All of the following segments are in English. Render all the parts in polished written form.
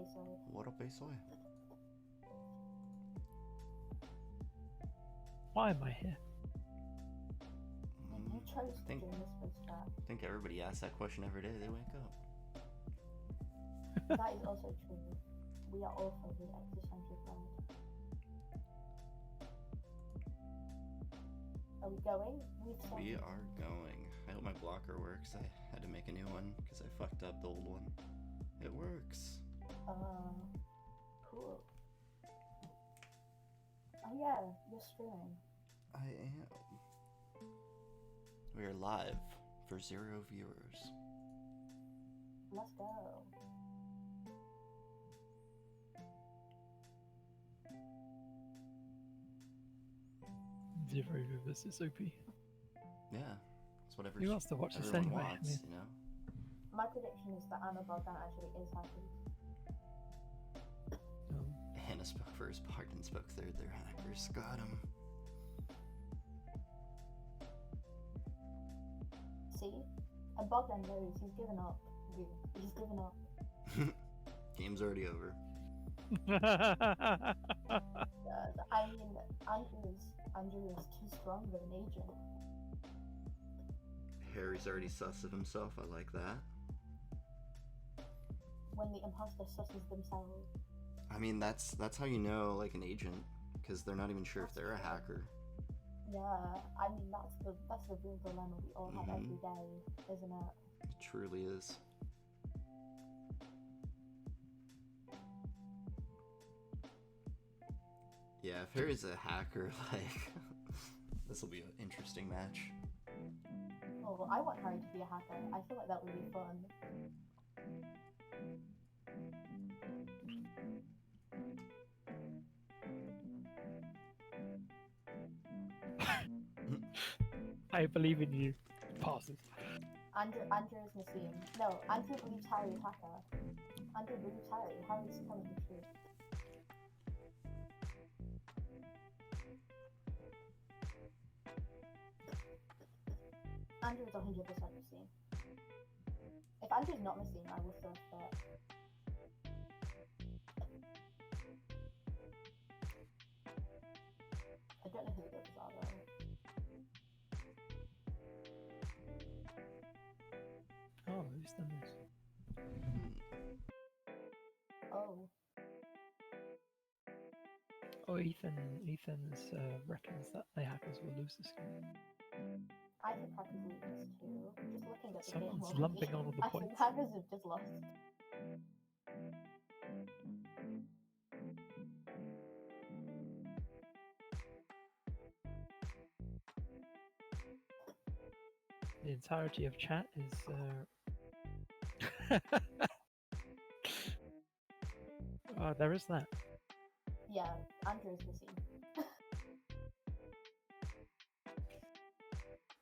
Asoy? What up, Asoy? Why am I here? You chose to join this voice chat. I think everybody asks that question every day they wake up. That is also true. We are all from the existential cloud. Are we going? We are going. I hope my blocker works. I had to make a new one because I fucked up the old one. It works. Cool. Oh yeah, you're streaming. I am. We are live for 0 viewers. Let's go. Zero viewers is OP. Yeah, it's whatever. Who wants to watch this everyone anyway? wants, you know. My prediction is that Anna Bogdan actually is happy. Hannah spoke first, Bogdan spoke third. They're hackers. Got him. See? And Bogdan knows he's given up. He's given up. Game's already over. I mean, Andrew is too strong of an agent. Harry's already sus of himself. I like that. When the imposter susses themselves. I mean, that's how you know, like, an agent, because they're not even sure if they're a hacker. Yeah, I mean that's the real dilemma we all have every day, isn't it? It truly is. Yeah, if Harry's a hacker, like, this will be an interesting match. Oh, well, I want Harry to be a hacker. I feel like that would be fun. I believe in you. Passes. Andrew is Nassim. No, Andrew believes Harry is hacker. Andrew believes Harry. Harry's telling the truth. Andrew is 100% Nassim. If Andrew's not Nassim, I will throw a fit. I don't know who the others are though. Oh, who's done this? Oh. Oh, Ethan's reckons that the hackers will lose this game. I think hackers will lose too. Just looking at the Someone's game lumping all of the I think points. hackers have just lost. The entirety of chat is oh, there is that. Yeah, Andrew is Nassim.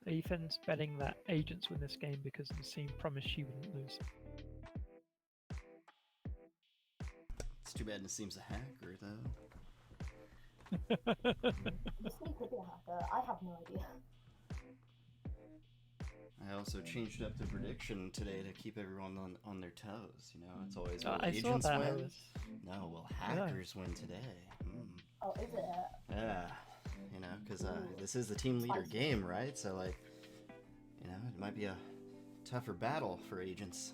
Ethan's betting that agents win this game because Nassim promised she wouldn't lose. It's too bad Nassim's a hacker, though. Nassim could be a hacker. I have no idea. I also changed up the prediction today to keep everyone on their toes. You know, it's always will I saw agents that. win? No, will hackers win today? Oh, is it? Yeah, you know, because this is the team leader game, right? So, like, you know, it might be a tougher battle for agents.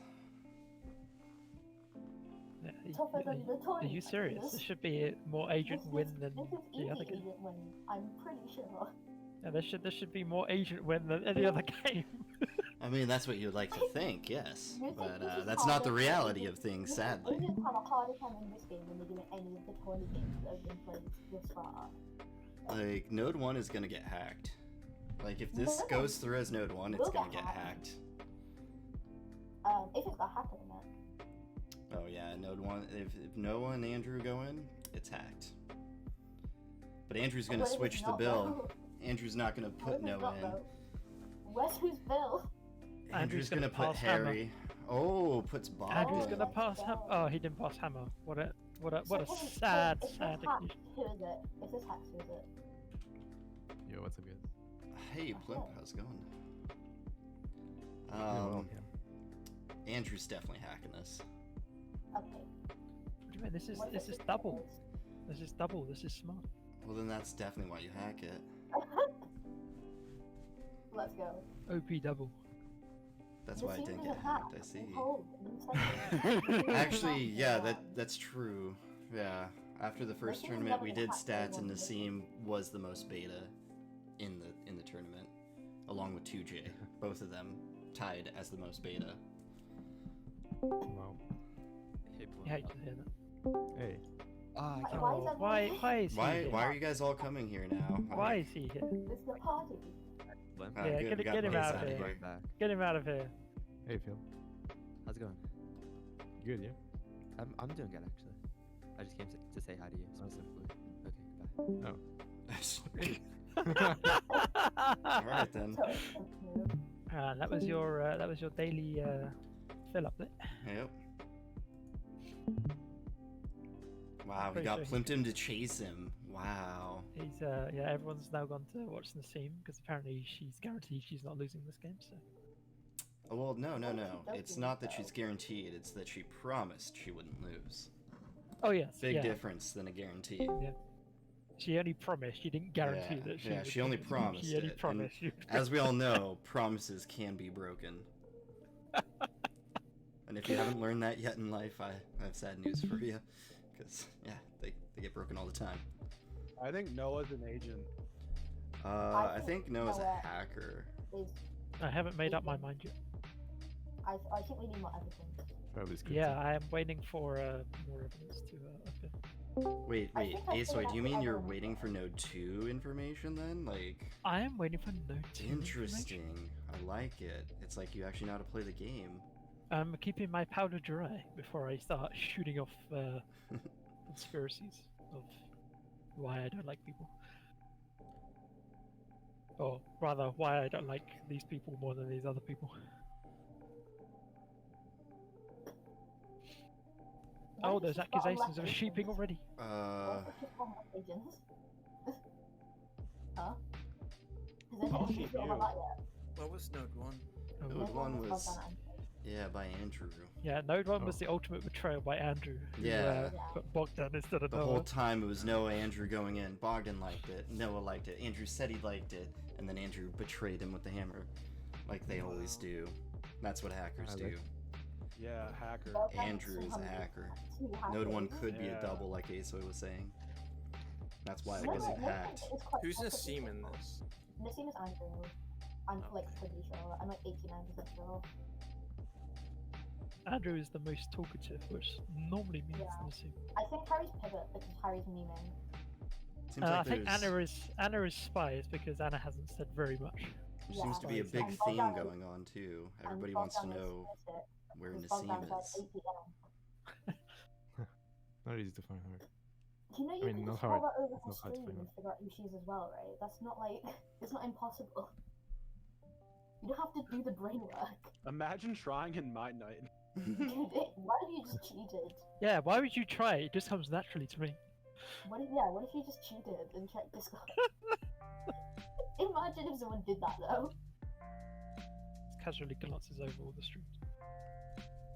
Tougher than the Tourney. Are you serious? This should be more agent win than this is the easy other game. agent win. I'm pretty sure. Yeah, there should be more agent win than any other game. I mean, that's what you'd like to think, yes, but this is that's not the harder. reality of things, sadly. Agents have a harder time in this game than they do in any of the Tourney games that have been played this far. Like, Node 1 is gonna get hacked. Like, if this goes through as Node 1, it's We'll gonna get get hacked. If it's got hacker in it. Oh yeah, Node 1, if Noah and Andrew go in, it's hacked. But Andrew's gonna What if it's switch the not, bill. though? Andrew's not gonna What put if it's Noah not, in. though? Where's whose bill? Andrew's gonna put pass Harry. Oh, puts Bob. Andrew's in. gonna pass Hammer. Oh, he didn't pass Hammer. What a sad If sad. this hacked, who is it? If this hacks, who is it? Yo, what's up, guys? Hey, Blimp, how's it going? Well, yeah. Andrew's definitely hacking this. Okay. this is What's this the is secret double. is? This is double. This is smart. Well, then that's definitely why you hack it. Let's go. OP double. That's why I Nassim didn't doesn't get hack. hacked. I see. You told. You said Actually, yeah, Yeah. that's true. Yeah. After the first Nassim tournament, we never did hacked stats, and anyone. Nassim was the most beta in the tournament, along with 2J. Both of them tied as the most beta. Wow. Hey, You hate to hear that. Hey. Ah, I Why- can't. why is Oh, everyone why here? is he Why here? are you guys all coming here now? Why is he here? It's the party. Limp. Ah, Yeah, good, we got get him Maze out of outta here. Right back. Get him out of here. Hey, Phil. How's it going? Good, yeah? I'm doing good actually. I just came to say hi to you specifically. Okay, goodbye. All right then. So expensive. That was your daily fill up there. Yep. Wow, he Pretty got sure he- Plimpton to chase him. Wow. He's yeah. Everyone's now gone to watch Nassim because apparently she's guaranteed she's not losing this game. So Oh, well, no. What if she It's doesn't, not that though? she's guaranteed. It's that she promised she wouldn't lose. oh yes, Big yeah. difference than a guarantee. She only promised. She didn't guarantee Yeah, that she. yeah, would she only lose. promised She only it, and promised. She As we all know, promises can be broken. And if you haven't learned that yet in life, I have sad news for you. Because, yeah, they get broken all the time. I think Noah's an agent. I think Noah's a Noah hacker. Is I haven't made up my mind yet. I think we need more evidence. Probably scripted. Yeah, I am waiting for more evidence to appear. Wait, I think I Asoy, figured do you out mean the you're evidence. waiting for Node 2 information then? Like, I am waiting for no two information. interesting. I like it. It's like you actually know how to play the game. I'm keeping my powder dry before I start shooting off conspiracies of why I don't like people. Or rather, why I don't like these people more than these other people. What Oh, if there's she's got accusations of left sheeping agents? already. What if she's got left agents? Huh? Has anyone Oh, been shit, through all you. that yet? What was Node 1? Oh, Node Node 1 called was, down Andrew. yeah, by Andrew. yeah, Node 1 was Oh. the ultimate betrayal by Andrew. Who, Yeah. put Bogdan instead of The Noah. whole time it was Noah, Andrew going in. Bogdan liked it. Noah liked it. Andrew said he liked it. And then Andrew betrayed him with the hammer. Like they always do. That's what hackers I do. like- Yeah, hacker. Well, that's Andrew is a 200 hacker. two Node 1 hackers. could be a Yeah. double, like Asoy was saying. That's why it No, wasn't no, hacked. it's quite Who's possibly Nassim in possible. this? Nassim is Andrew. I'm Oh, like okay. pretty sure. I'm like 89% sure. Andrew is the most talkative, which normally means Yeah. Nassim. I think Harry's pivot because Harry's memeing. Seems I like think there's, Anna is spies because Anna hasn't said very much. there seems to be a Yeah. big And theme Bogdan- going on too. and Everybody wants to Bogdan is know explicit, where because Nassim Bogdan said is. 8 p.m. Not easy to find her. You know you mean, can not just scroll hard. that over It's her not hard to screen find and out. figure out who she is as well, right? That's not like it's not impossible. You don't have to do the brain work. Imagine trying in MINDNIGHT. Why have you just cheated? Yeah, why would you try it? It just comes naturally to me. What if you just cheated and checked Discord? Imagine if someone did that though. Just casually glances over all the streams.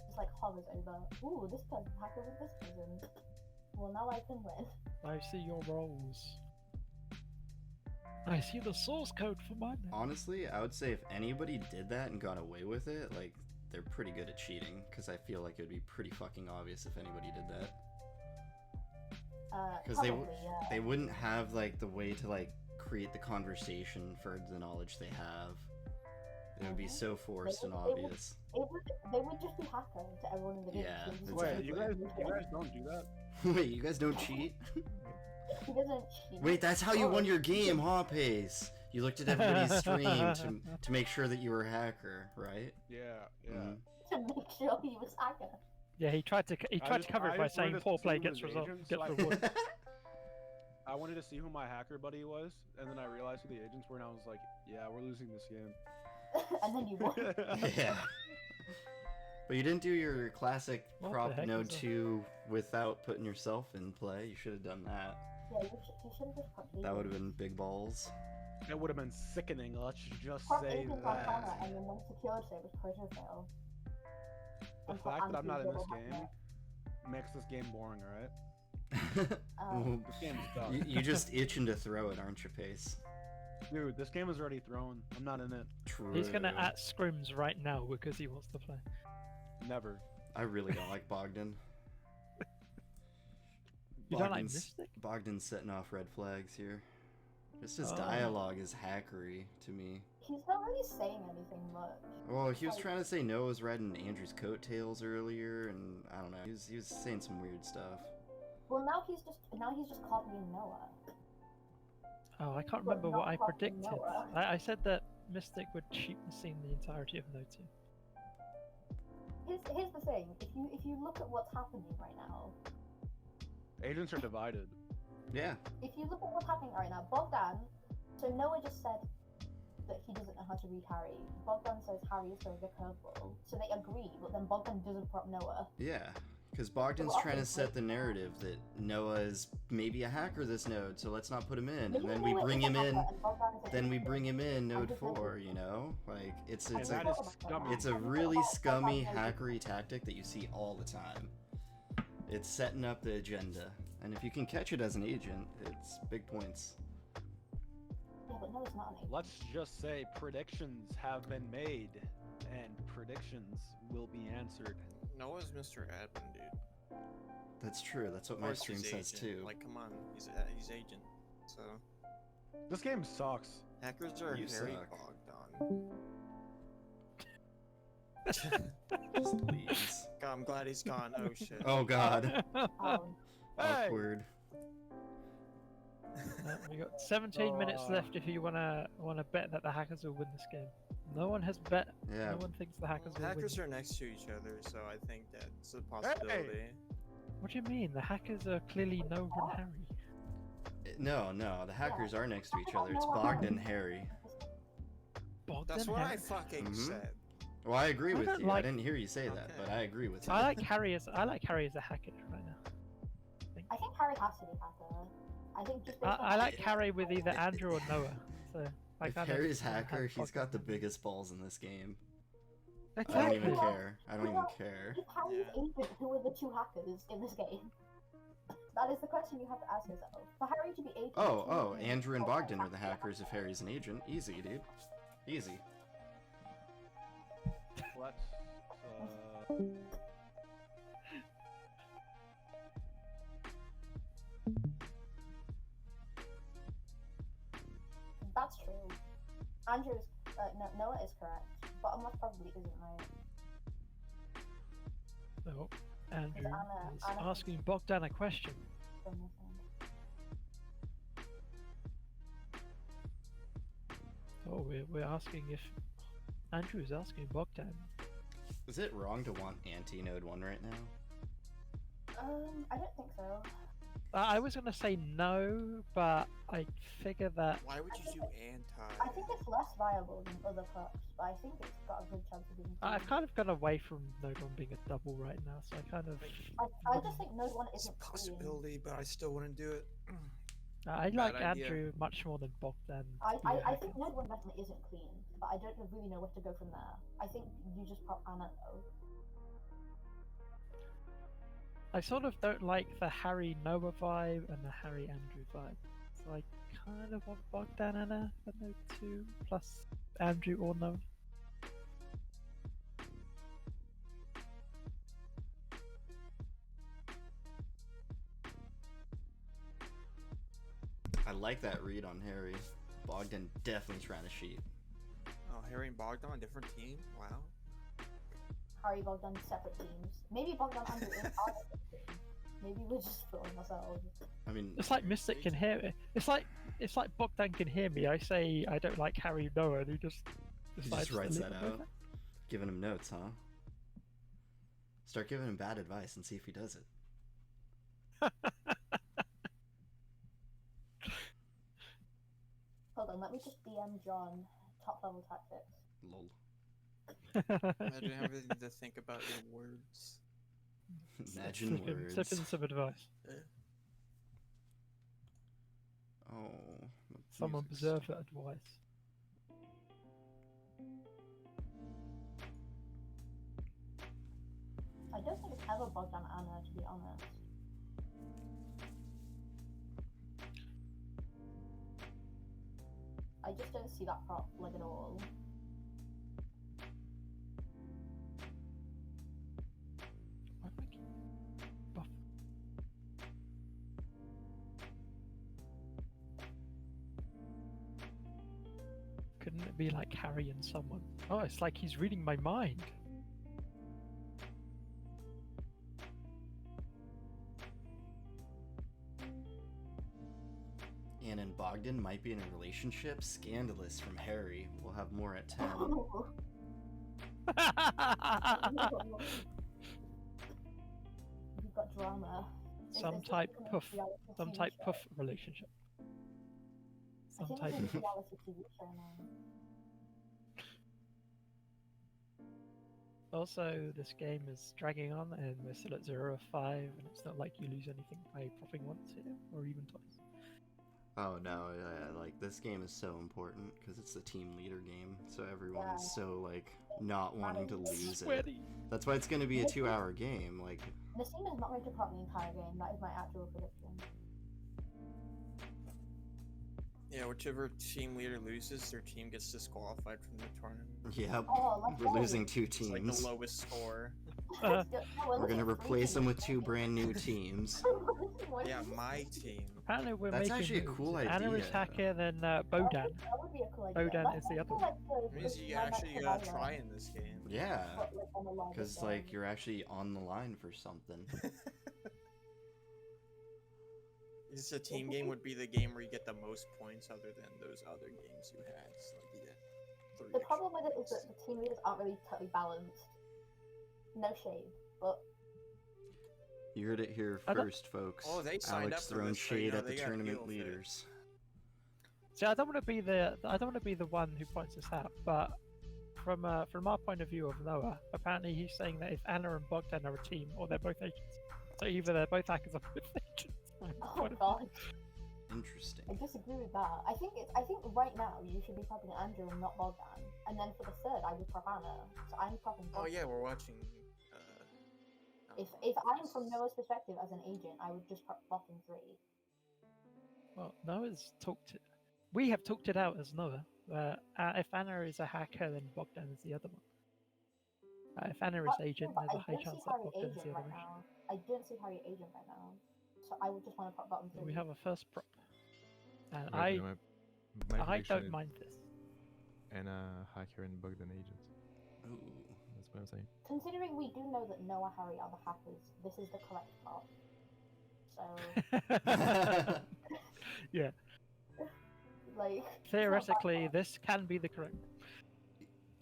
Just like hovers over. Ooh, this person hackered with this person. Well, now I can win. I see your roles. I see the source code for mine. Honestly, I would say if anybody did that and got away with it, like, they're pretty good at cheating. Because I feel like it would be pretty fucking obvious if anybody did that. Because Probably, yeah. they wouldn't have, like, the way to, like, create the conversation for the knowledge they have. It would be Mhm. so forced and They would- obvious. They would just be hacker to everyone in the game. Yeah, so you just Wait, exactly. you guys don't do that? Wait, you guys don't cheat? He doesn't cheat. Wait, that's how you Oh. won your game, huh, Pace? You looked at everybody's stream to make sure that you were a hacker, right? Yeah, yeah. Mhm. To make sure he was hacker. Yeah, he tried to cover it by just saying wanted to poor see play who gets his result agents, gets like- reward. I wanted to see who my hacker buddy was, and then I realized who the agents were, and I was like, yeah, we're losing this game. And then you won. Yeah. But you didn't do your classic What the prop heck node is that? 2 without putting yourself in play. You should have done that. Yeah, you should have just put That would agents. have been big balls. It would have been sickening, let's just Prop say agents on camera, that. and then when secured, so it was pressure fail. The And put fact that I'm not in this anti-double game, hacker. makes this game boring, alright? Um, This game sucks. you just itching to throw it, aren't you, Pace? Dude, this game is already thrown. I'm not in it. True. He's gonna at scrims right now because he wants to play. Never. I really don't like Bogdan. You don't like Bogdan's- Mystic? Bogdan's setting off red flags here. Just his Oh. dialogue is hackery to me. he's not really saying anything much. Well, he was Like- trying to say Noah was riding Andrew's coattails earlier, and I don't know. He was saying some weird stuff. Well, now he's just copying Noah. Oh, I can't But remember not what I fucking predicted. Noah. I said that Mystic would cheat the scene the entirety of No 2. Here's the thing. If you look at what's happening right now, Agents are divided. Yeah. if you look at what's happening right now, Bogdan. So Noah just said that he doesn't know how to read Harry. Bogdan says Harry is throwing a curveball. So they agree, but then Bogdan doesn't prop Noah. Yeah. Because Bogdan's Well, trying to obviously- set the narrative that Noah is maybe a hacker this node, so let's not put him in. Maybe And then we Noah bring is a him in. hacker and Bogdan is a Then we cheater. bring him in node just 4, you know? Like, it's And a that is scummy. It's a really scummy hackery tactic that you see all the time. It's setting up the agenda. And if you can catch it as an agent, it's big points. Yeah, but Noah's not an agent. Let's just say predictions have been made, and predictions will be answered. Noah's Mr. Admin, dude. That's true. That's what Of my course stream he's says agent. too. Like, come on, he's agent. So This game sucks. hackers are You Harry suck. Bogdan. Just leaves. God, I'm glad he's gone. Oh shit. Oh god. Hey! Awkward. We got 17 minutes Oh. left if you wanna bet that the hackers will win this game. No one has bet. Yeah. No one thinks the hackers will Hackers win. are next to each other, so I think that's a possibility. What do you mean? The hackers are clearly Noah and Harry. No, the hackers are next to each other. It's Bogdan and Harry. Bogdan That's what I Harry? fucking Mhm. said. Well, I agree I with don't you. I like- didn't hear you say that, Okay. but I agree with you. I like Harry as a hacker right now. I think Harry has to be hacker. I think just. based on I like how- Harry with either Andrew or Noah. So I If kind of Harry's have hacker, he's Bogdan. got the biggest balls in this game. I Exactly. don't even Exactly. care. I don't even care. If Harry's Yeah. agent, who are the two hackers in this game? That is the question you have to ask yourself. For Harry to be agent. Oh, Andrew and Bogdan are the hackers if Harry's an agent. Easy, dude. Easy. Let's. That's true. Andrew's. No, Noah is correct. Bottom left probably isn't right. So Andrew Anna- is Anna- asking Bogdan a question. From this end. Oh, we're asking if Andrew is asking Bogdan. Is it wrong to want anti-node 1 right now? I don't think so. I was gonna say no, but I figure that Why would you do I think it's less viable than other perks, but I think it's got a good chance of being. I've kind of gone away from Node 1 being a double right now, so I kind of I just think Node 1 It's a isn't clean. possibility, but I still wouldn't do it. I like Bad idea. Andrew much more than Bogdan. I to be a think hacker. Node 1 definitely isn't clean, but I don't really know where to go from there. I think you just prop Anna though. I sort of don't like the Harry Noah vibe and the Harry Andrew vibe. So I kind of want Bogdan and a Node 2 plus Andrew or Noah. I like that read on Harry. Bogdan definitely trying to cheat. Oh, Harry and Bogdan on different team? Wow. Harry Bogdan separate teams. Maybe Bogdan and Andrew are different teams. Maybe we're just fooling ourselves. I mean, It's like Mystic can hear me. It's like Bogdan can hear me. I say I don't like Harry Noah, and he just he decides just writes to that leave it out. Giving him notes, huh? Start giving him bad advice and see if he does it. Hold on, let me just DM John top level tactics. Lol. Imagine having to think about your words. Imagine words. Slip in some advice. Oh. the Some music's- observer advice. I don't think it's ever Bogdan Anna, to be honest. I just don't see that prop like at all. Why am I keep buff? Couldn't it be like Harry and someone? Oh, it's like he's reading my mind. Anna and Bogdan might be in a relationship. Scandalous from Harry. We'll have more at 10. You've got drama. Some It's type like a puff, reality some TV type show. puff relationship. I Some think type it's a of reality TV show now. Also, this game is dragging on, and we're still at 0 of 5, and it's not like you lose anything by propping once here, or even twice. Oh no, like this game is so important because it's the team leader game, so everyone is so like not wanting to lose it. Sweaty. That's why it's going to be a 2-hour game. Like, Nassim is not going to prop the entire game. That is my actual prediction. Yeah, whichever team leader loses, their team gets disqualified from the tournament. yep, Oh, let's we're go. losing 2 It's like teams. the lowest score. Uh, We're gonna replace them with 2 brand new teams. Yeah, my team. Apparently, we're That's making actually a moves. cool If Anna is idea. hacker, then Bodan. That would be a cool idea. Bodan is the other one. It means you actually gotta try in this game. Yeah, because like you're actually on the line for something. This a team game would be the game where you get the most points other than those other games you had. So like you get 3 The extra problem with it is points. that the team leaders aren't really totally balanced. No shade, but You heard it here I don't- first, folks. Oh, they signed Alex up for throwing this, so, you shade know, at the they got tournament heel fit. leaders. See, I don't want to be the one who points this out, but from our point of view of Noah, apparently he's saying that if Anna and Bogdan are a team, or they're both agents, so either they're both hackers or both agents. oh god, Interesting. I disagree with that. I think right now you should be propping Andrew and not Bogdan, and then for the third I would prop Anna. So I'm propping Oh Bogdan. yeah, we're watching. If I'm from Noah's perspective as an agent, I would just prop Bogdan 3. Well, Noah's talked it. We have talked it out as Noah. If Anna is a hacker, then Bogdan is the other one. If Anna is agent, But there's a I high don't chance see that Harry Bogdan is agent the other right agent. now. I don't see Harry agent right now. So I would just want to prop Bogdan 3. We have a first prop, and Right, my I prediction don't is mind this. Anna, hacker, and Bogdan agent. Ooh. That's what I'm saying. Considering we do know that Noah, Harry are the hackers, this is the correct prop. So Yeah, like theoretically, this can be the correct.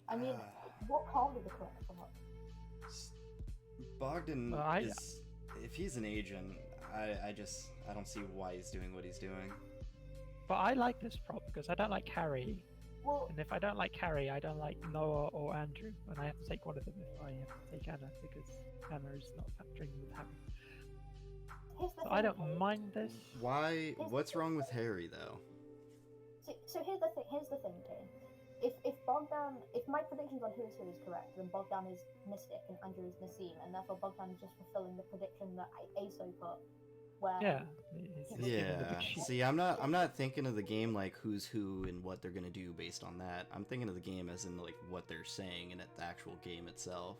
I mean, what can't be the correct prop? Bogdan Well, I- is, if he's an agent, I don't see why he's doing what he's doing. But I like this prop because I don't like Harry, Well, and if I don't like Harry, I don't like Noah or Andrew, and I have to take one of them if I have to take Anna because Anna is not factoring with Harry. here's the So thing. I don't okay? mind this. Why? What's wrong with Harry though? So here's the thing. Okay. If Bogdan, if my predictions on who is correct, then Bogdan is Mystic and Andrew is Nassim, and therefore Bogdan is just fulfilling the prediction that ASO put, where Yeah. He's given the Yeah. big sheet. See, I'm not thinking of the game like who's who and what they're gonna do based on that. I'm thinking of the game as in like what they're saying and at the actual game itself.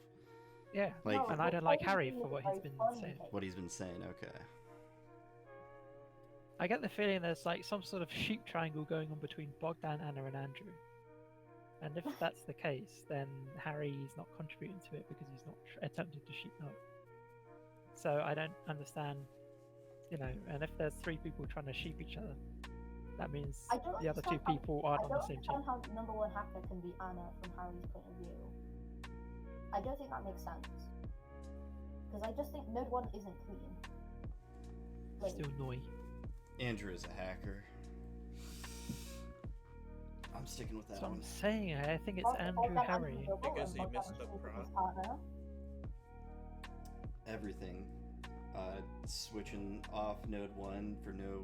Yeah. Like And I don't like Harry for what he's been saying. what he's been saying. Okay. I get the feeling there's like some sort of sheep triangle going on between Bogdan, Anna, and Andrew. And if that's the case, then Harry's not contributing to it because he's not attempting to sheep Noah. So I don't understand, and if there's 3 people trying to sheep each other, that means I don't the other 2 understand how- people aren't I on don't the same team. understand how number one hacker can be Anna from Harry's point of view. I don't think that makes sense. Because I just think Node 1 isn't clean. Like, Still Noi. Andrew is a hacker. I'm sticking with that That's what one. I'm saying. I think it's Bogdan Andrew Andrew Harry. double Because and he Bogdan missed the sleeping with his prop. partner. Everything. Switching off node 1 for no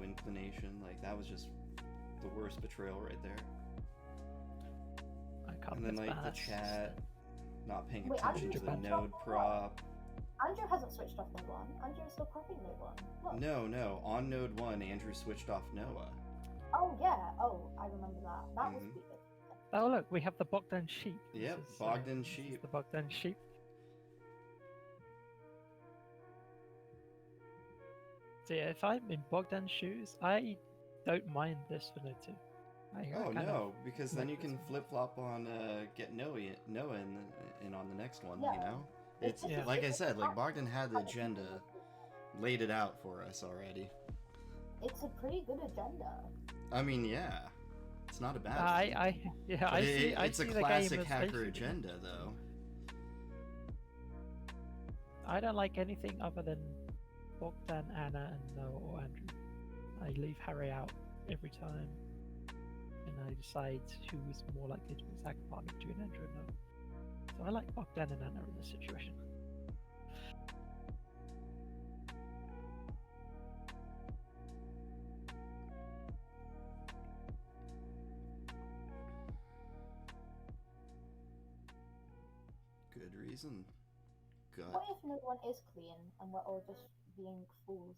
inclination. Like that was just the worst betrayal right there. I can't And then like the that's chat not paying Wait, attention Andrew to the switched node off prop. Andrew hasn't switched off node 1. Andrew is still propping node 1. Look. No. On node 1, Andrew switched off Noah. Oh, yeah. Oh, I remember that. That was Mhm. stupid. Oh look, we have the Bogdan sheep. Yep, This is, Bogdan this is sheep. the Bogdan sheep. So yeah, if I'm in Bogdan's shoes, I don't mind this for node 2. I Oh kind of no, because then like you this can one. flip flop on get Noah in on the next one. Yeah. You know, it's Yeah. like I said, like Bogdan had the agenda laid it out for us already. It's a pretty good agenda. I mean, yeah, it's not a bad. thing. Yeah, But I it's see a the game classic as hacker basically- agenda, though. I don't like anything other than Bogdan, Anna, and Noah or Andrew. I leave Harry out every time, and I decide who is more likely to be a second partner between Andrew and Noah. So I like Bogdan and Anna in this situation. Good reason. Gut. What if node 1 is clean and we're all just being fools?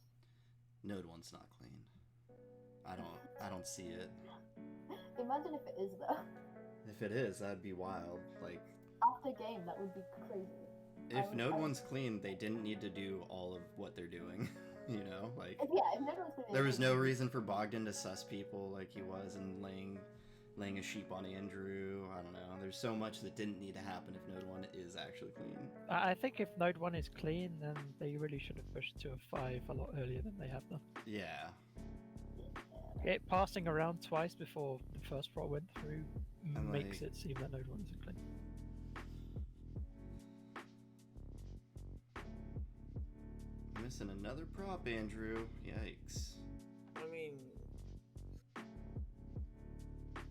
Node 1's not clean. I don't see it. Imagine if it is though. If it is, that'd be wild. Like, After game, that would be crazy. if would- Node I would- 1's clean, they didn't need to do all of what they're doing. You know, like If node 1's clean, there was no reason for Bogdan to sus people like he was and laying a sheep on Andrew. I don't know. There's so much that didn't need to happen if Node 1 is actually clean. I think if node 1 is clean, then they really should have pushed to a 5 a lot earlier than they have done. Yeah. It passing around twice before the first prop went through And, makes like- it seem that node 1 isn't clean. Missing another prop, Andrew. Yikes. I mean,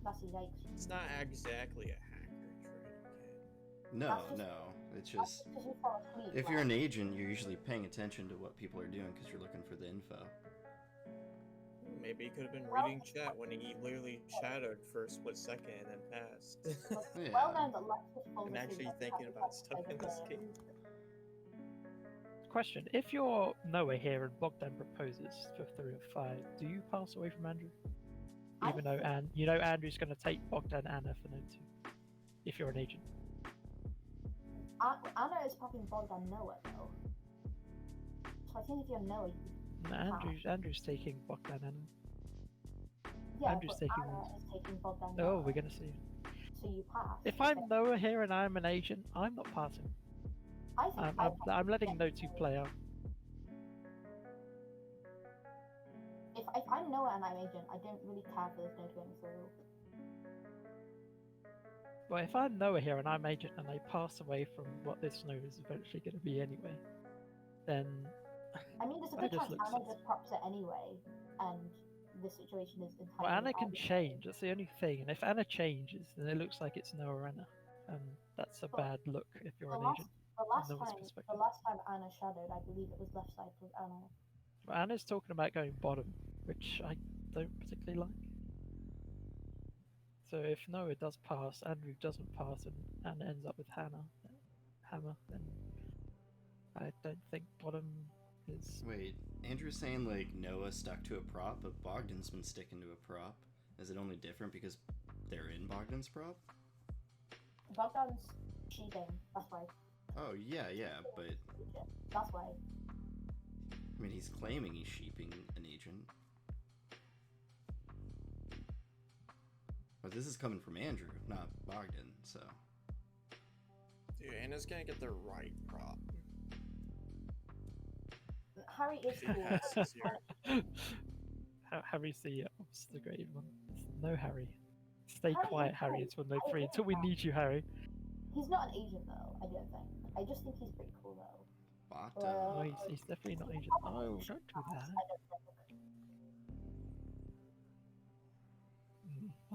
That's a yikes. it's not exactly a hacker trick. No, That's just- no. It's That's just because you fall asleep. if like- you're an agent, you're usually paying attention to what people are doing because you're looking for the info. Maybe he could have been Well- reading chat when he literally shadowed for a split second and then passed. Yeah. Well known that Lexus falls and asleep actually at thinking the about time stuff of in the this game. game. Question: if you're Noah here and Bogdan proposes for 3 or 5, do you pass away from Andrew? I Even though Andrew's going to take Bogdan Anna for node 2. If you're an agent. Anna is popping Bogdan Noah though. So I think if you're Noah, you No, Andrew's taking Bogdan Anna. yeah, Andrew's but taking- Anna is taking Bogdan Oh, Noah, we're going to see. so you pass. If I'm Noah here and I'm an agent, I'm not passing. I think I'm letting node 2 play out. If I'm Noah and I'm agent, I don't really care for this node going through. But if I'm Noah here and I'm agent and I pass away from what this node is eventually going to be anyway, then I mean, there's a That good just chance looks Anna sensible. just props it anyway, and the situation is entirely. well, Anna can arbitrary. change. That's the only thing. And if Anna changes, then it looks like it's Noah Anna, and that's a But bad look if you're The an last, agent. the last Noah's time, perspective. the last time Anna shadowed, I believe it was left side was Anna. But Anna's talking about going bottom, which I don't particularly like. So if Noah does pass, Andrew doesn't pass, and Anna ends up with Hammer, then I don't think bottom is. Wait, Andrew's saying like Noah stuck to a prop, but Bogdan's been sticking to a prop. Is it only different because they're in Bogdan's prop? Bogdan's cheating. That's why. Oh yeah, but That's why. I mean he's claiming he's sheeping an agent. But this is coming from Andrew, not Bogdan, so. Dude, Anna's gonna get the right prop. Harry is She cool. passes here. Harry's the obfuscated one. No Harry. Stay Harry quiet, is Harry. cool. It's 1 node I 3 agree until with we that. need you, Harry. He's not an agent though. I don't think. I just think he's pretty cool though. Bogdan. Oh, he's definitely not agent. Oh, don't do that. I don't think.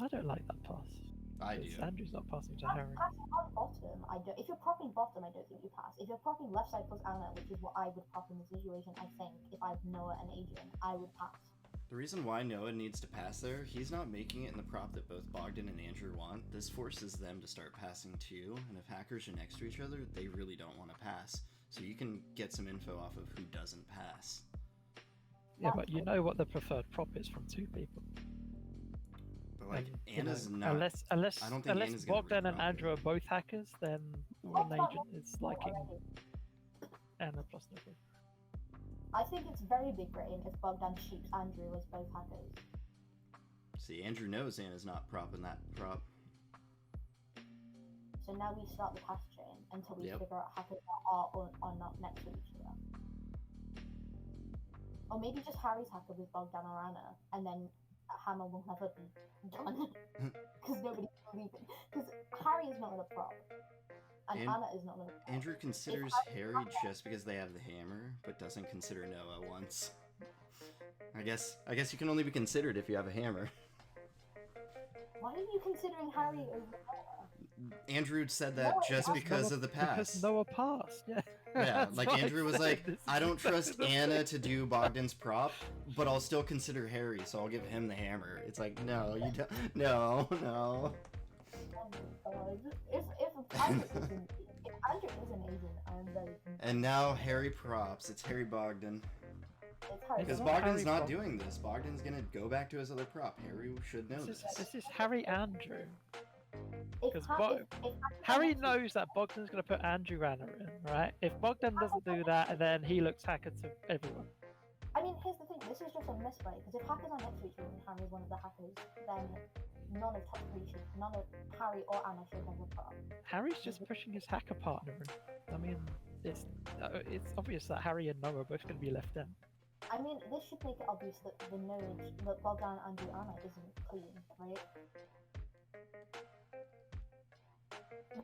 I don't like that pass. I do. Because Andrew's not passing to Harry. Passing on bottom, I don't. If you're propping bottom, I don't think you pass. If you're propping left side plus Anna, which is what I would prop in the situation, I think if I've Noah and Adrian, I would pass. The reason why Noah needs to pass there, he's not making it in the prop that both Bogdan and Andrew want. This forces them to start passing too, and if hackers are next to each other, they really don't want to pass. So you can get some info off of who doesn't pass. Yeah, but you know what the preferred prop is from two people. But like, And, you Anna's know, not... unless I don't think unless Anna's gonna Bogdan and reprop Andrew it. are both hackers, then one agent is liking Anna plus Nicholas. I think it's very big brain if Bogdan sheeps Andrew as both hackers. See, Andrew knows Anna's not propping that prop. So now we start the pass chain until we Yep. figure out hackers that are or not next to each other. Or maybe just Harry's hacker with Bogdan or Anna, and then Hammer will never be done. Because nobody can believe it. Because Harry is not in a prop. And And- Anna is not in a prop. Andrew considers Harry just because they have the hammer, but doesn't consider Noah once. I guess you can only be considered if you have a hammer. Why are you considering Harry over Noah? Andrew said that No, just because because Noah- of the pass. Because Noah passed, yeah. Yeah, That's like what I Andrew was said, like, this is I don't trust exactly the Anna thing. to do Bogdan's prop, but I'll still consider Harry, so I'll give him the hammer. It's like, no, you don't. No. Oh my god. If Andrew is an agent, I'm very confused. And now Harry props. It's Harry Bogdan. It's Harry. Because not Bogdan's Harry not prop. doing this. Bogdan's gonna go back to his other prop. Harry should know this. This is Harry Andrew. If 'cause if Harry knows that Bogdan's going to put Andrew Anna in, right? If Bogdan doesn't do that, then he looks hacker to everyone. I mean, here's the thing. This is just a misplay. Because if hackers are next to each other and Harry is one of the hackers, then none of Harry or Anna should have a prop. Harry's just pushing his hacker partner in. I mean, it's obvious that Harry and Noah are both going to be left in. I mean, this should make it obvious that the knowledge that Bogdan, Andrew, Anna isn't clean, right?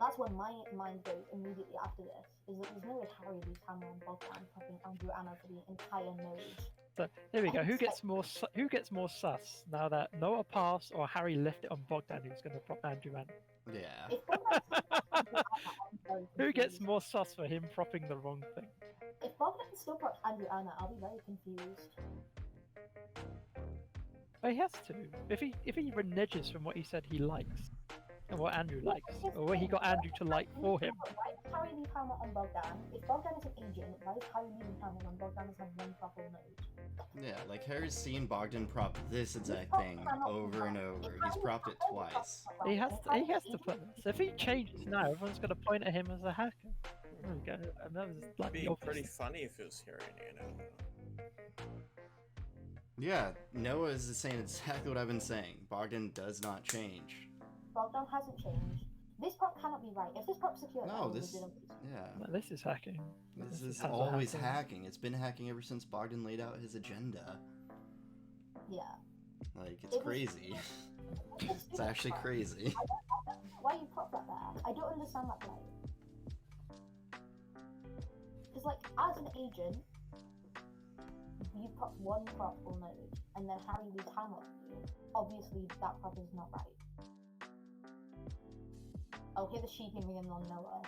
That's where my mind goes immediately after this, is that there's no way Harry leaves Hammer and Bogdan prepping Andrew Anna for the entire node. So here we go. Who gets more sus now that Noah passed or Harry left it on Bogdan, who's going to prop Andrew Anna? Yeah. If Bogdan still props Andrew Anna, I'm very Who gets confused. more sus for him propping the wrong thing? If Bogdan still props Andrew Anna, I'll be very confused. But he has to. If he reneges from what he said he likes and what Andrew likes, or what he got Andrew to like for him. Why does Harry leave Hammer on Bogdan? If Bogdan is an agent, why is Harry leaving Hammer when Bogdan has had one proper node? Yeah, like Harry's seen Bogdan prop this exact thing over and over. He's propped it twice. He has to put this. If he changes now, everyone's going to point at him as a hacker. There we go. And that was like It'd the be pretty obvious. funny if it was Harry and Anna. though. Yeah, Noah is saying exactly what I've been saying. Bogdan does not change. Bogdan hasn't changed. This prop cannot be right. If this prop's secure, No, then this... Yeah. No, this is hacking. This is has a always hacker. hacking. It's been hacking ever since Bogdan laid out his agenda. Yeah. Like, it's crazy. It's actually crazy. Why you prop that there? I don't understand that play. Because, like, as an agent, you prop one prop or node, and then Harry leaves Hammer on you. Obviously, that prop is not right. Oh, hear the sheeping again on Noah.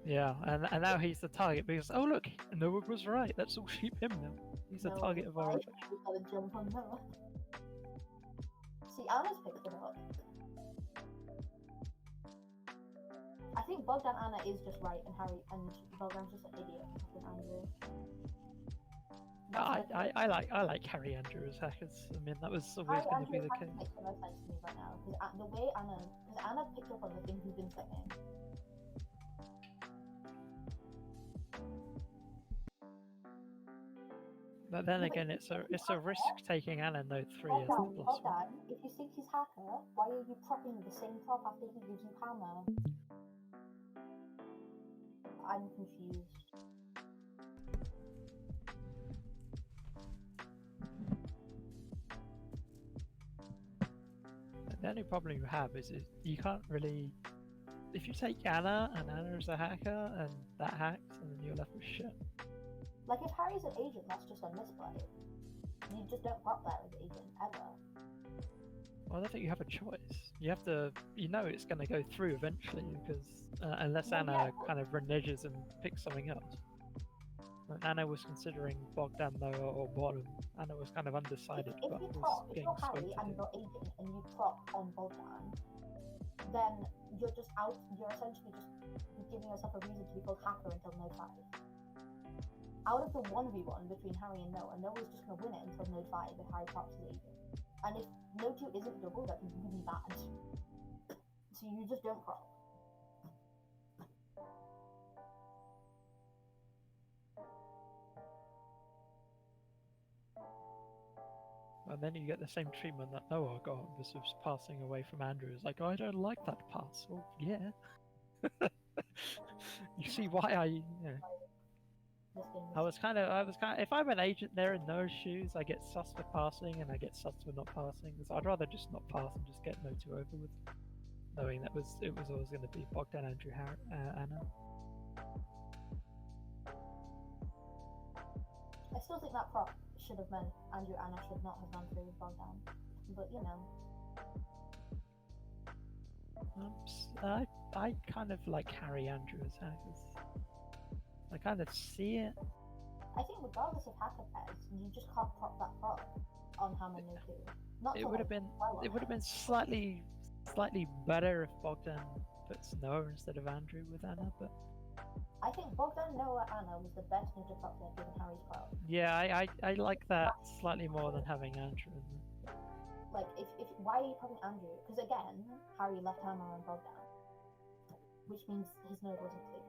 Yeah, and now he's the target because, oh look, Noah was right. Let's all sheep him now. He's the Noah target was of our right, affection. we gotta jump on Noah. See, Anna's picked it up. I think Bogdan Anna is just right, and Harry and Bogdan's just an idiot. With Andrew. I like Harry Andrew as hackers. I mean, that was always Harry going to be Andrew the case. makes the most sense to me right now because the way because Anna picked up on the things he's been saying. But then again, it's a risk taking Anna node 3 as the plus one. Bogdan, if you think he's hacker, why are you propping the same prop after he gives you hammer? I'm confused. The only problem you have is you can't really. If you take Anna and Anna is a hacker and that hacks, and then you're left with shit. Like, if Harry's an agent, that's just a misplay. You just don't prop that as agent, ever. Well, I don't think you have a choice. You have to. You know it's going to go through eventually because unless Well, Anna yeah. kind of reneges and picks something else. When Anna was considering Bogdan Noah or bottom. Anna was kind of undecided, If but you was prop, if getting you're swayed Harry to and do. you're agent and you prop on Bogdan, then you're just out. You're essentially just giving yourself a reason to be called hacker until node 5. Out of the 1v1 between Harry and Noah, Noah's just gonna win it until node 5 if Harry props his agent. And if node 2 isn't double, that's really bad. So you just don't prop. And then you get the same treatment that Noah got, this was passing away from Andrew. It's like, I don't like that pass. Well, yeah. You see why I was kind of, if I'm an agent there in those shoes, I get sus for passing and I get sus for not passing. So I'd rather just not pass and just get no 2 over with, knowing that it was always going to be Bogdan, Andrew, Anna. I still think that prop should have meant Andrew Anna should not have gone through with Bogdan. But you know. I kind of like Harry Andrew as hackers. I kind of see it. I think regardless of hacker pairs, you just can't prop that prop on Hammer No 2. Not It to, would have like, been dwell on it would have it. been slightly better if Bogdan puts Noah instead of Andrew with Anna, but I think Bogdan, Noah, Anna was the best ninja prop there given Harry's prop. yeah, I like that slightly more than having Andrew in there. Like, if why are you propping Andrew? Because again, Harry left Hammer on Bogdan, which means his node wasn't clean.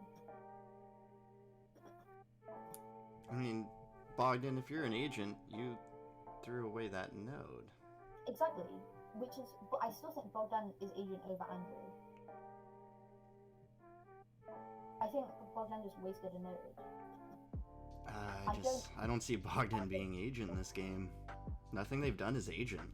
I mean, Bogdan, if you're an agent, you threw away that node. Exactly. Which is, but I still think Bogdan is agent over Andrew. I think Bogdan just wasted a node. I don't see Bogdan being agent in this game. Nothing they've done is agent.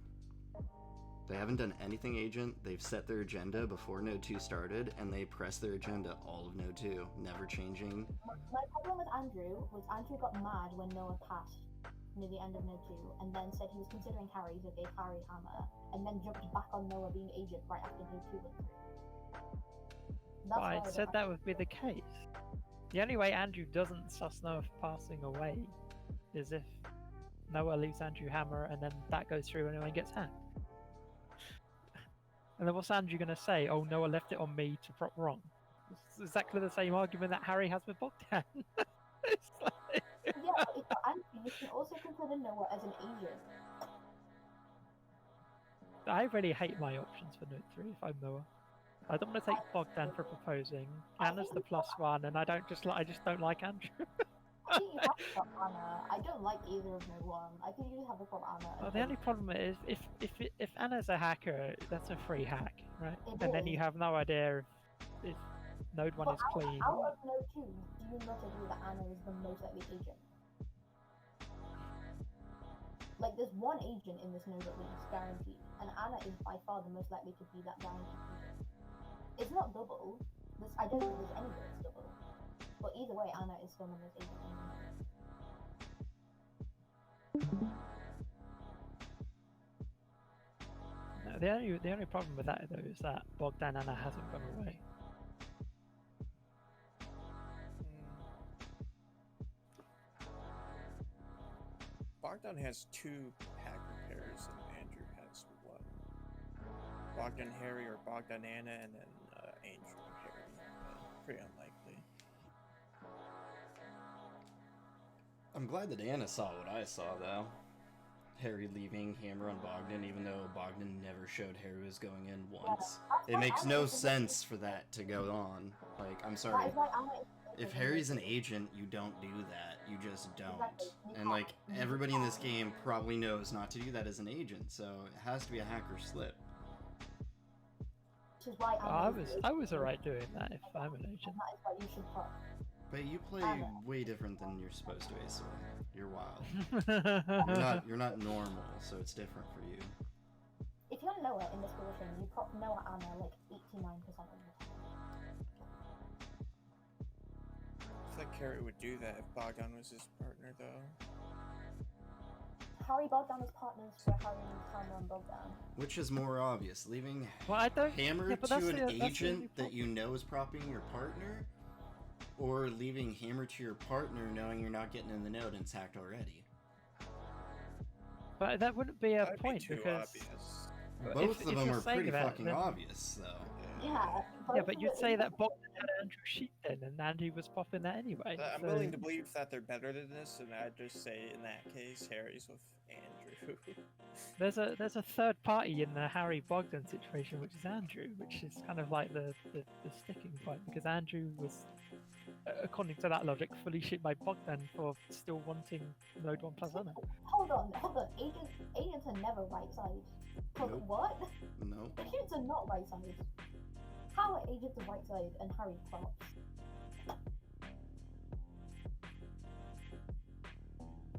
They haven't done anything agent. They've set their agenda before Node 2 started, and they pressed their agenda all of Node 2, never changing. My problem with Andrew was Andrew got mad when Noah passed near the end of Node 2, and then said he was considering Harry, so gave Harry Hammer, and then jumped back on Noah being agent right after Node 2 went through. That's But I why said that would be the case. The only way Andrew doesn't sus Noah for passing away is if Noah leaves Andrew Hammer and then that goes through and anyone gets hacked. And then what's Andrew going to say? Oh, Noah left it on me to prop wrong. It's exactly the same argument that Harry has with Bogdan. It's like... Yeah, but if you're Andrew, you can also consider Noah as an agent. I really hate my options for Note 3 if I'm Noah. I don't want to take Bogdan for proposing. Anna's the +1, and I just don't like Andrew. I think you have to prop Anna. I don't like either of Node 1. I think you just have to prop Anna. Well, the only problem is if Anna's a hacker, that's a free hack, right? It And then is. you have no idea if Node 1 But is clean. out of Node 2, do you not agree that Anna is the most likely agent? Like, there's one agent in this node at least, guaranteed. And Anna is by far the most likely to be that guaranteed agent. It's not double. I don't think there's any way it's double. But either way, Anna is still the most agent in the node. No, the only problem with that though is that Bogdan Anna hasn't gone away. Bogdan has 2 hacker pairs, and Andrew has 1. Bogdan Harry or Bogdan Anna, and then Andrew Harry. Pretty unlikely. I'm glad that Anna saw what I saw, though. Harry leaving Hammer on Bogdan, even though Bogdan never showed Harry was going in once. It makes no sense for that to go on. Like, I'm sorry. That is why Anna is If Harry's an agent, you don't do that. You just don't. And, like, everybody in this game probably knows not to do that as an agent, so it has to be a hacker slip. Which is why Anna I was alright doing that if I'm an agent. And that is why you should prop. But you play Anna. way different than you're supposed to, Asa. You're wild. You're not normal, so it's different for you. If you're Noah in this position, you prop Noah Anna like 89% of the time. I feel like Harry would do that if Bogdan was his partner, though. Harry Bogdan is partners for Harry Hammer and Bogdan. Which is more obvious? Leaving Well, I don't. Hammer yeah, but to that's an the only agent that problem. you know is propping your partner? Or leaving hammer to your partner knowing you're not getting in the node and it's hacked already. But that wouldn't be a That'd point be too because obvious. Both if of them you're are saying pretty that, fucking then- obvious, though. Yeah. yeah, but you'd say that Bogdan had Andrew sheep then, and Andy was popping that anyway. I'm so- willing to believe that they're better than this, and I'd just say in that case, Harry's with Andrew. There's a third party in the Harry Bogdan situation, which is Andrew, which is kind of like the sticking point because Andrew was, according to that logic, fully shit by Bogdan for still wanting Node 1 plus Anna. Hold on. Agents are never right side. Nope. What? No. Agents are not right side. How are agents the right side and Harry props?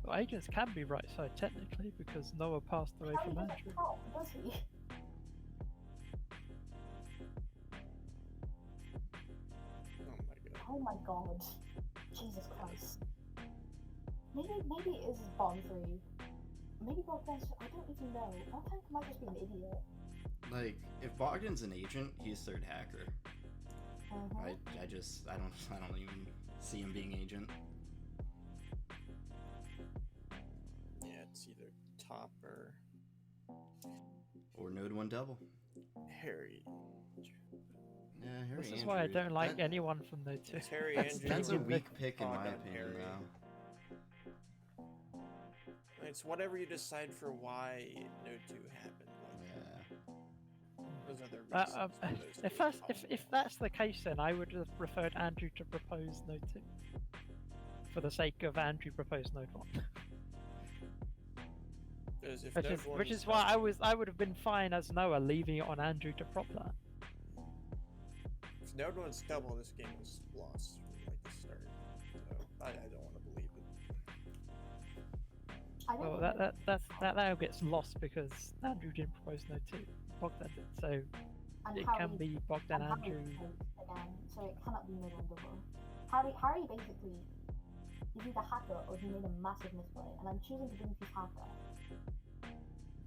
Well, agents can be right side technically because Noah passed away Harry from doesn't Andrew. prop, does he? Oh my god. Oh my god. Jesus Christ. Maybe it is bomb 3. Maybe Bogdan's, I don't even know. Bogdan might just be an idiot. Like, if Bogdan's an agent, he's third hacker. Uh-huh. I don't even see him being agent. Yeah, it's either top Or Node 1 double. Harry. Yeah, Harry This is why I Andrew. don't like That- anyone from Node 2. It's Harry That's, Andrew. that's a Bogdan. weak pick in my Bogdan, opinion, Harry. though. It's whatever you decide for why Node 2 happened. Like, Yeah. those are the reasons for those If two that's top. if that's the case, then I would have preferred Andrew to propose Node 2, for the sake of Andrew proposed Node 1. 'Cause if Which Node is 1 which is why I would have been fine as Noah leaving it on Andrew to prop that. If Node 1's double, this game was lost from like the start. So I don't want to believe it. I don't Well, think that now gets lost because Andrew didn't propose Node 2, Bogdan did. So and it Harry, can be Bogdan and Harry Andrew. proposed again, so it cannot be made on double. Harry basically is either hacker or he made a massive misplay, and I'm choosing to believe he's hacker.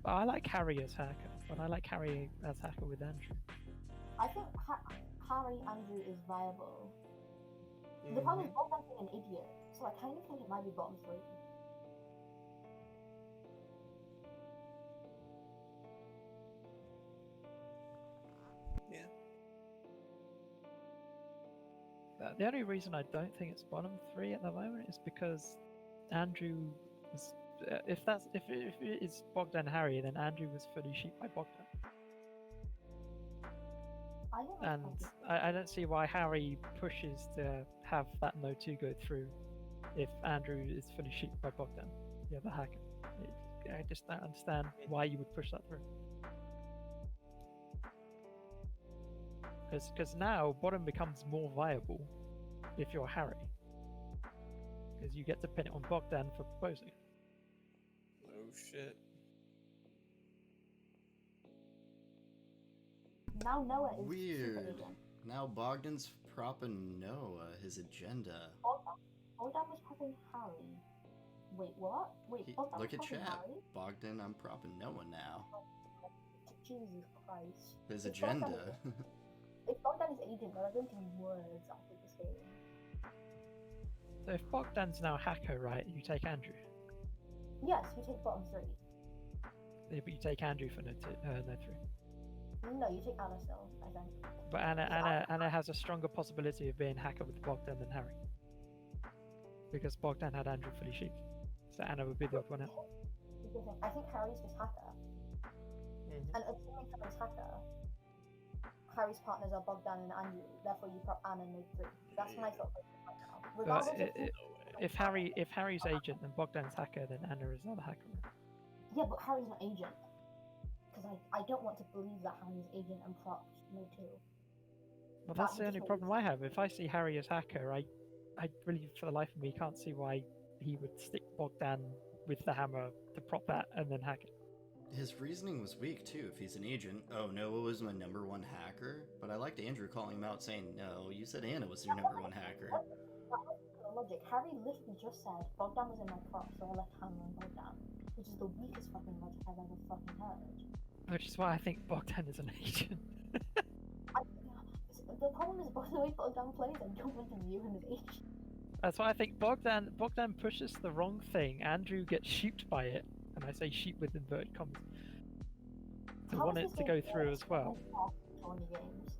But I like Harry as hacker, but I like Harry as hacker with Andrew. I think Harry Andrew is viable. The problem is Bogdan's being an idiot, so I kind of think it might be bottom 3. Yeah. The only reason I don't think it's bottom 3 at the moment is because Andrew was. If it is Bogdan Harry, then Andrew was fully sheep by Bogdan, I think that's and possible. I don't see why Harry pushes to have that Node 2 go through if Andrew is fully sheep by Bogdan, the other hacker. I just don't understand why you would push that through. Because now bottom becomes more viable if you're Harry, because you get to pin it on Bogdan for proposing. Oh shit. Now Noah is super Weird. agent. Now Bogdan's propping Noah, his agenda. Bogdan was prepping Harry. Wait, what? Wait, Bogdan Look was at prepping chat. Harry? Bogdan, I'm propping Noah now. Jesus Christ. His If Bogdan agenda. If Bogdan is agent, there are going to be words after this game. So if Bogdan's now hacker, right, you take Andrew. Yes, you take bottom 3. Yeah, but you take Andrew for Node 3. No, you take Anna still, I think. But Anna has a stronger possibility of being hacker with Bogdan than Harry, because Bogdan had Andrew fully sheep, so Anna would be the odd one out. I think Harry's just hacker. Mhm. And assuming Harry's hacker, Harry's partners are Bogdan and Andrew, therefore you prop Anna Node 3. That's my thought process right now. Regardless of who- If Harry's agent and Bogdan's hacker, then Anna is not a hacker. Yeah, but Harry's not agent. Because I don't want to believe that Harry's agent and props Node 2. Well, that's That the only just problem I have. If I see Harry as hacker, I really, for the life of me, can't see why he would stick Bogdan with the hammer to prop that and then hack it. His reasoning was weak too. If he's an agent, oh, Noah was my number 1 hacker. But I liked Andrew calling him out saying, no, you said Anna was your number 1 hacker. The logic. Harry literally just said Bogdan was in my prop, so I left hammer on Bogdan. Which is the weakest fucking logic I've ever fucking heard. Which is why I think Bogdan is an agent. the problem is the way Bogdan plays, I don't want to view him as H. That's why I think Bogdan pushes the wrong thing. Andrew gets sheeped by it, and I say sheep with inverted commas. To How want is it this to game go through worse as well. than Tourney games?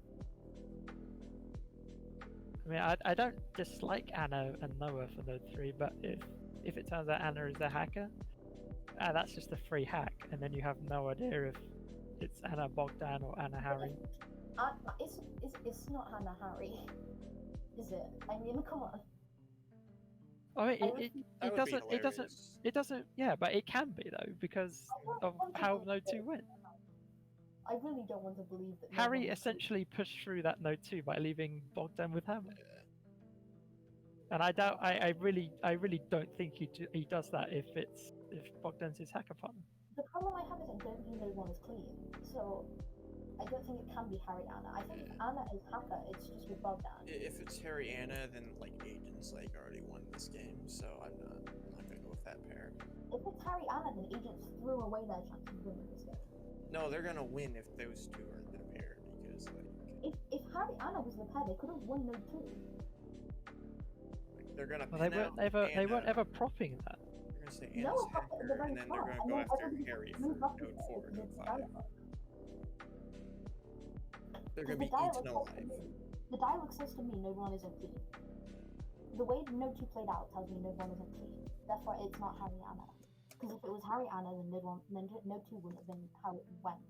I mean, I don't dislike Anna and Noah for Node 3, but if it turns out Anna is a hacker, that's just a free hack, and then you have no idea if it's Anna Bogdan or Anna Harry. It's not Hannah Harry, is it? I mean, come on. I mean, That would be hilarious. it doesn't, yeah, but it can be though, because of how Node 2 went. I really don't want to believe that. Harry essentially pushed through that Node 2 by leaving Bogdan with Hammer. And I doubt, I really don't think he does that if Bogdan's his hacker partner. The problem I have is I don't think Node 1 is clean, so I don't think it can be Harry Anna. I think Anna is hacker. It's just with Bogdan. If it's Harry Anna, then like Agents like already won this game, so I'm not gonna go with that pair. If it's Harry Anna, then Agents threw away their chance of winning this game. No, they're gonna win if those two are the pair because like If Harry Anna was the pair, they could have won Node 2. they're gonna. Well, they weren't ever propping that. They're gonna say No, Anna's but hacker, they're very and then they're smart. gonna go And then after everybody Harry for moved up to Node 4 and the Node 5. dialogue. They're Because gonna be eaten alive. The dialogue says to me Node 1 isn't clean. The way Node 2 played out tells me Node 1 isn't clean. That's why it's not Harry Anna. Because if it was Harry Anna, then Node 2 wouldn't have been how it went.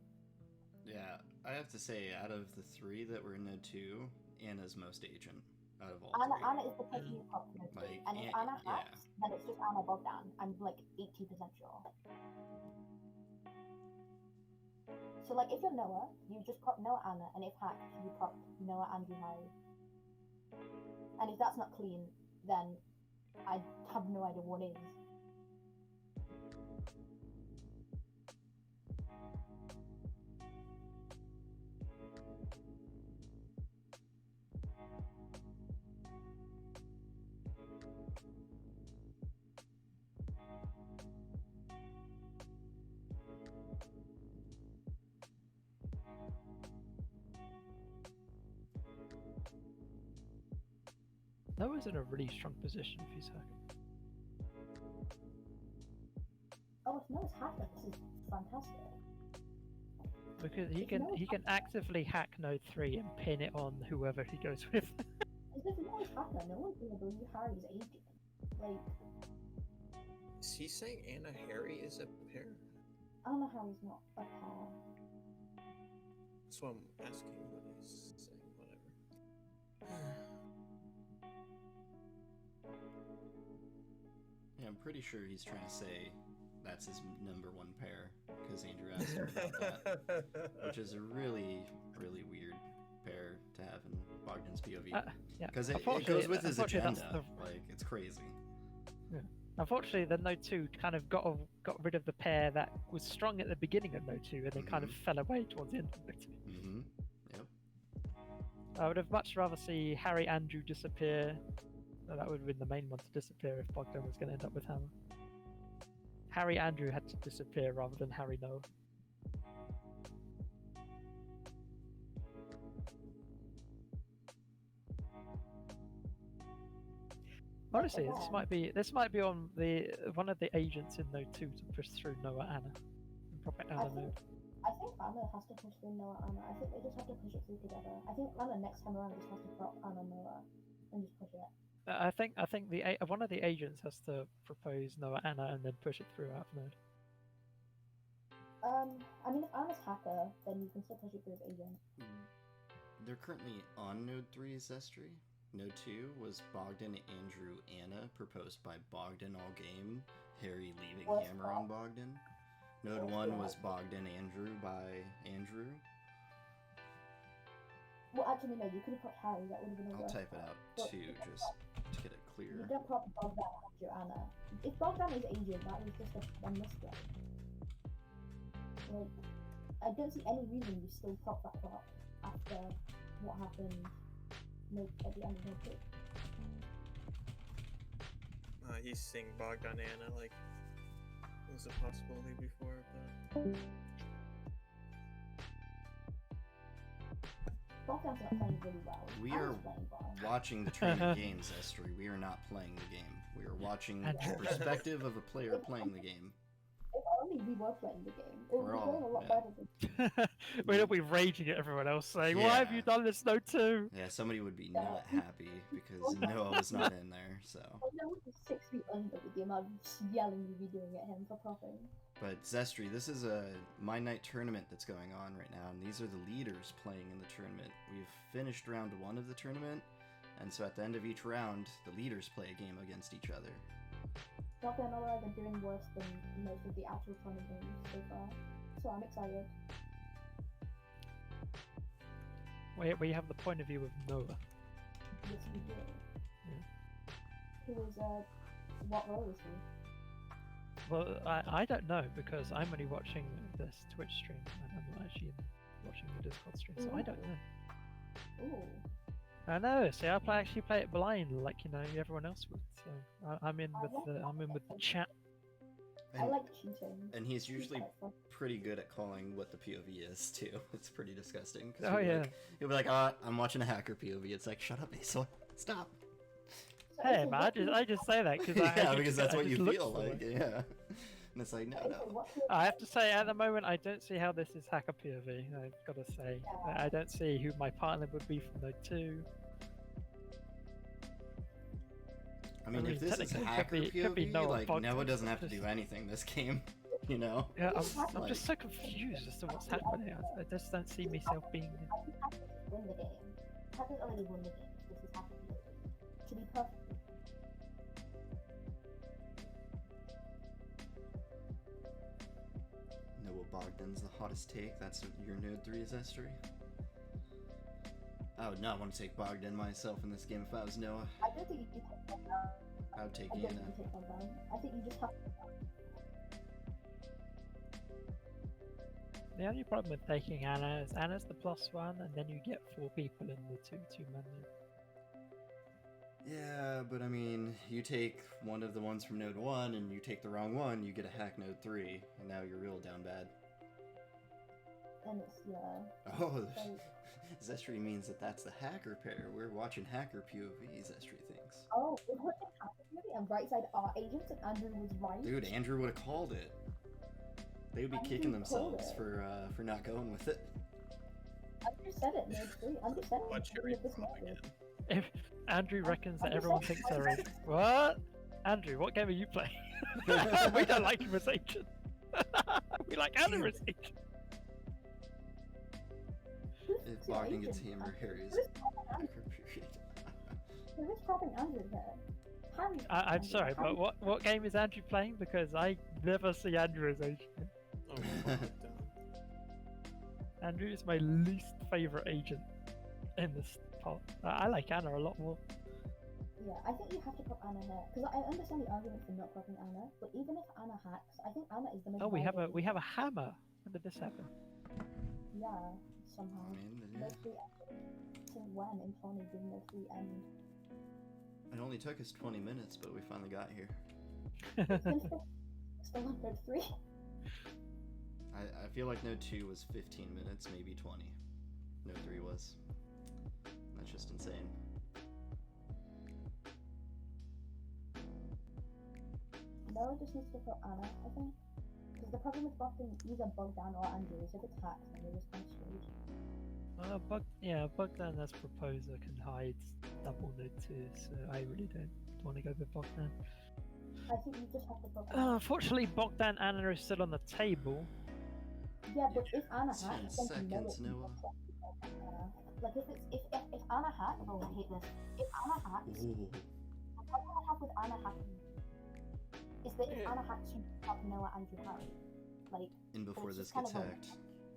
Yeah, I have to say, out of the three that were in Node 2, Anna's most agent out of all Anna three. is the person who popped Node 2. Like, And if Anna hacks, then it's just Anna Bogdan. I'm like 80% sure. So like if you're Noah, you just prop Noah Anna, and if hacked, you prop Noah Andrew Harry. And if that's not clean, then I have no idea what is. Noah's in a really strong position if he's hacking. Oh, if Noah's hacker, this is fantastic. Because he If can Noah's actively hack Node 3 and pin it on whoever he goes with. As if Noah's hacker, no one's gonna believe Harry's agent. Like, Is he saying Anna Harry is a pair? Anna Harry's not a pair. That's what I'm asking. What he's saying. Whatever. Yeah, I'm pretty sure he's trying to say that's his number one pair, because Andrew asked him about that, which is a really, really weird pair to have in Bogdan's POV. Yeah. Because it goes with his agenda. Like, it's crazy. Yeah. Unfortunately, the Node 2 kind of got rid of the pair that was strong at the beginning of Node 2, and then kind of fell away towards the end of Node 2. Mm-hmm. Yep. I would have much rather see Harry Andrew disappear. That would have been the main one to disappear if Bogdan was going to end up with Hammer. Harry Andrew had to disappear rather than Harry Noah. Honestly, this might be on one of the agents in Node 2 to push through Noah Anna and prop it Anna Node. I think Anna has to push through Noah Anna. I think they just have to push it through together. I think Anna next time around just has to prop Anna Noah and just push it. I think one of the agents has to propose Noah Anna and then push it through out of Node. I mean, if Anna's hacker, then you can still push it through as agent. They're currently on Node 3's Zestri. Node 2 was Bogdan, Andrew, Anna, proposed by Bogdan all game, Harry leaving Hammer on Bogdan. Node 1 was Bogdan, Andrew by Andrew. Well, actually, no, you could have put Harry, that would have been a I'll worse type it part. out But too, just to get it clear. You don't prop Bogdan, Andrew, Anna. If Bogdan is agent, that was just a misplay. Like, I don't see any reason you still prop that prop after what happened at the end of Node 2. He's seeing Bogdan Anna like it was a possibility before, but Bogdan's not playing really well. We Anna's are playing well. watching the training games, Estri. We are not playing the game. We are watching the perspective of a player playing the game. If only we were playing the game. It would We're be all- going a lot yeah. better than We'll be raging at everyone else saying, "Why have you Yeah. done this, no two?" Yeah, somebody would be not happy because Noah was not in there, so. Bogdan would be 6 feet under with the amount of yelling we'd be doing at him for propping. But Zestri, this is a MINDNIGHT tournament that's going on right now, and these are the leaders playing in the tournament. We've finished round 1 of the tournament, and so at the end of each round, the leaders play a game against each other. Bogdan and I are doing worse than most of the actual tournament games so far. So I'm excited. We have the point of view of Noah. Yes, we do. Yeah. Who is, what role is he? Well, I don't know because I'm only watching this Twitch stream and I'm not actually watching the Discord stream, so I don't know. Ooh. I know. See, actually play it blind, like everyone else would. So I'm in with the chat. I And, like cheating. and he's usually That's fun. pretty good at calling what the POV is, too. It's pretty disgusting. 'cause Oh he'll be yeah. like- he'll be like, I'm watching a hacker POV. It's like, shut up, Aesop. Stop. So, Hey, Ace, man, what I just say that because Yeah, because that's what you look feel for like, it. yeah. And it's like, no, Ace, no. what I have to say, at the moment, I don't see how this is hacker POV. I've got to say, I don't see who my partner would be from Node 2. I mean, if this is technically, hacker it could be POV, Noah like, Bogdan, Noah doesn't have to just- do anything this game, you know? Yeah, I'm Like- just so confused as to what's happening. I just don't see myself being. I think Hackers win the game. Hackers already won the game. This is hacker POV. To be perfect. Noah Bogdan's the hottest take. That's what your Node 3 is, Estri? I would not want to take Bogdan myself in this game if I was Noah. I don't think you can take one down. I would take I don't Iana. think you take one down. I think you just have to. The only problem with taking Anna is Anna's the +1, and then you get 4 people in the 2-2 menu. Yeah, but I mean, you take one of the ones from Node 1 and you take the wrong one, you get a hack Node 3, and now you're real down bad. And it's, yeah. Oh, So, Zestri means that that's the hacker pair. We're watching hacker POV, Zestri thinks. oh, it would have happened maybe on right side are agents and Andrew was right. Dude, Andrew would have called it. They would be Andrew kicking called themselves it. for not going with it. Andrew said it, Node 3. Andrew said it. Watch at the your beginning of this call message. again. If Andrew reckons that I'm everyone so thinks they're sorry. agent. What? Andrew, what game are you playing? We don't like him as agent. We like Andrew as agent. Who's If the Bogdan gets agent? hammer, Harry's Who's propping Andrew? hacker period. Who's propping Andrew here? Harry's I'm propping sorry, Andrew. but what game is Andrew playing? Because I never see Andrew as agent. Oh, Bogdan. Andrew is my least favorite agent in this part. I like Anna a lot more. Yeah, I think you have to prop Anna here because I understand the argument for not propping Anna, but even if Anna hacks, I think Anna is the most. Oh, we have valuable a hammer. When did this happen? Yeah, somehow. I mean, yeah. No free since when in Tourney doing no free end? It only took us 20 minutes, but we finally got here. Still on Node 3. I feel like Node 2 was 15 minutes, maybe 20. Node 3 was. That's just insane. Noah just needs to prop Anna, I think. Because the problem with Bogdan, either Bogdan or Andrew is if it's hacked, then you're just kind of screwed. Bogdan as proposer can hide double Node 2, so I really don't want to go with Bogdan. I think you just have to prop Anna. Unfortunately, Bogdan and Anna is still on the table. Yeah, but if Anna 10 hacks, then you know seconds, it. Noah. Like if Anna hacks, oh I hate this. If Anna hacks, Ooh. the problem I have with Anna hacking is that if Anna hacks, you have Noah and you Harry. Like, And before it's this just kind gets of a- hacked.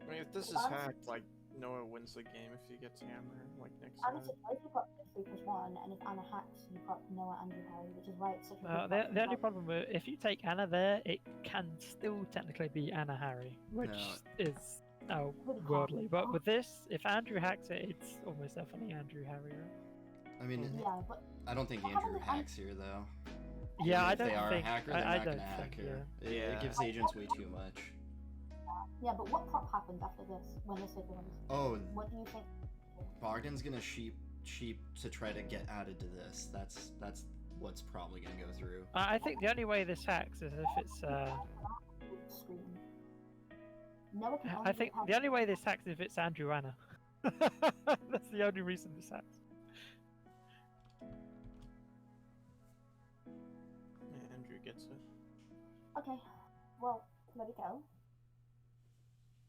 I mean, if this is Honestly- hacked, like, Noah wins the game if he gets hammer, like, next Anna time. supposed to prop 3+1, and if Anna hacks, you prop Noah and you Harry, which is why it's such a good The prop. only problem with if you take Anna there, it can still technically be Anna Harry, which is worldly. But with this, if Andrew hacks it, it's almost definitely Andrew Harry. Right? I mean, Yeah, but I don't think Well, Andrew how about hacks here, though. Yeah, I If don't they are think. a hacker, they're I not don't gonna hack think. here. Yeah. It Yeah. gives agents way too much. yeah, but what prop happens after this when this is runs? Oh, What do you think? Bogdan's gonna sheep to try to get added to this. That's what's probably gonna go through. I think the only way this hacks is if it's. Scream. Noah can only I think have- the only way this hacks is if it's Andrew Anna. That's the only reason this hacks. Yeah, Andrew gets it. Okay, well, there we go.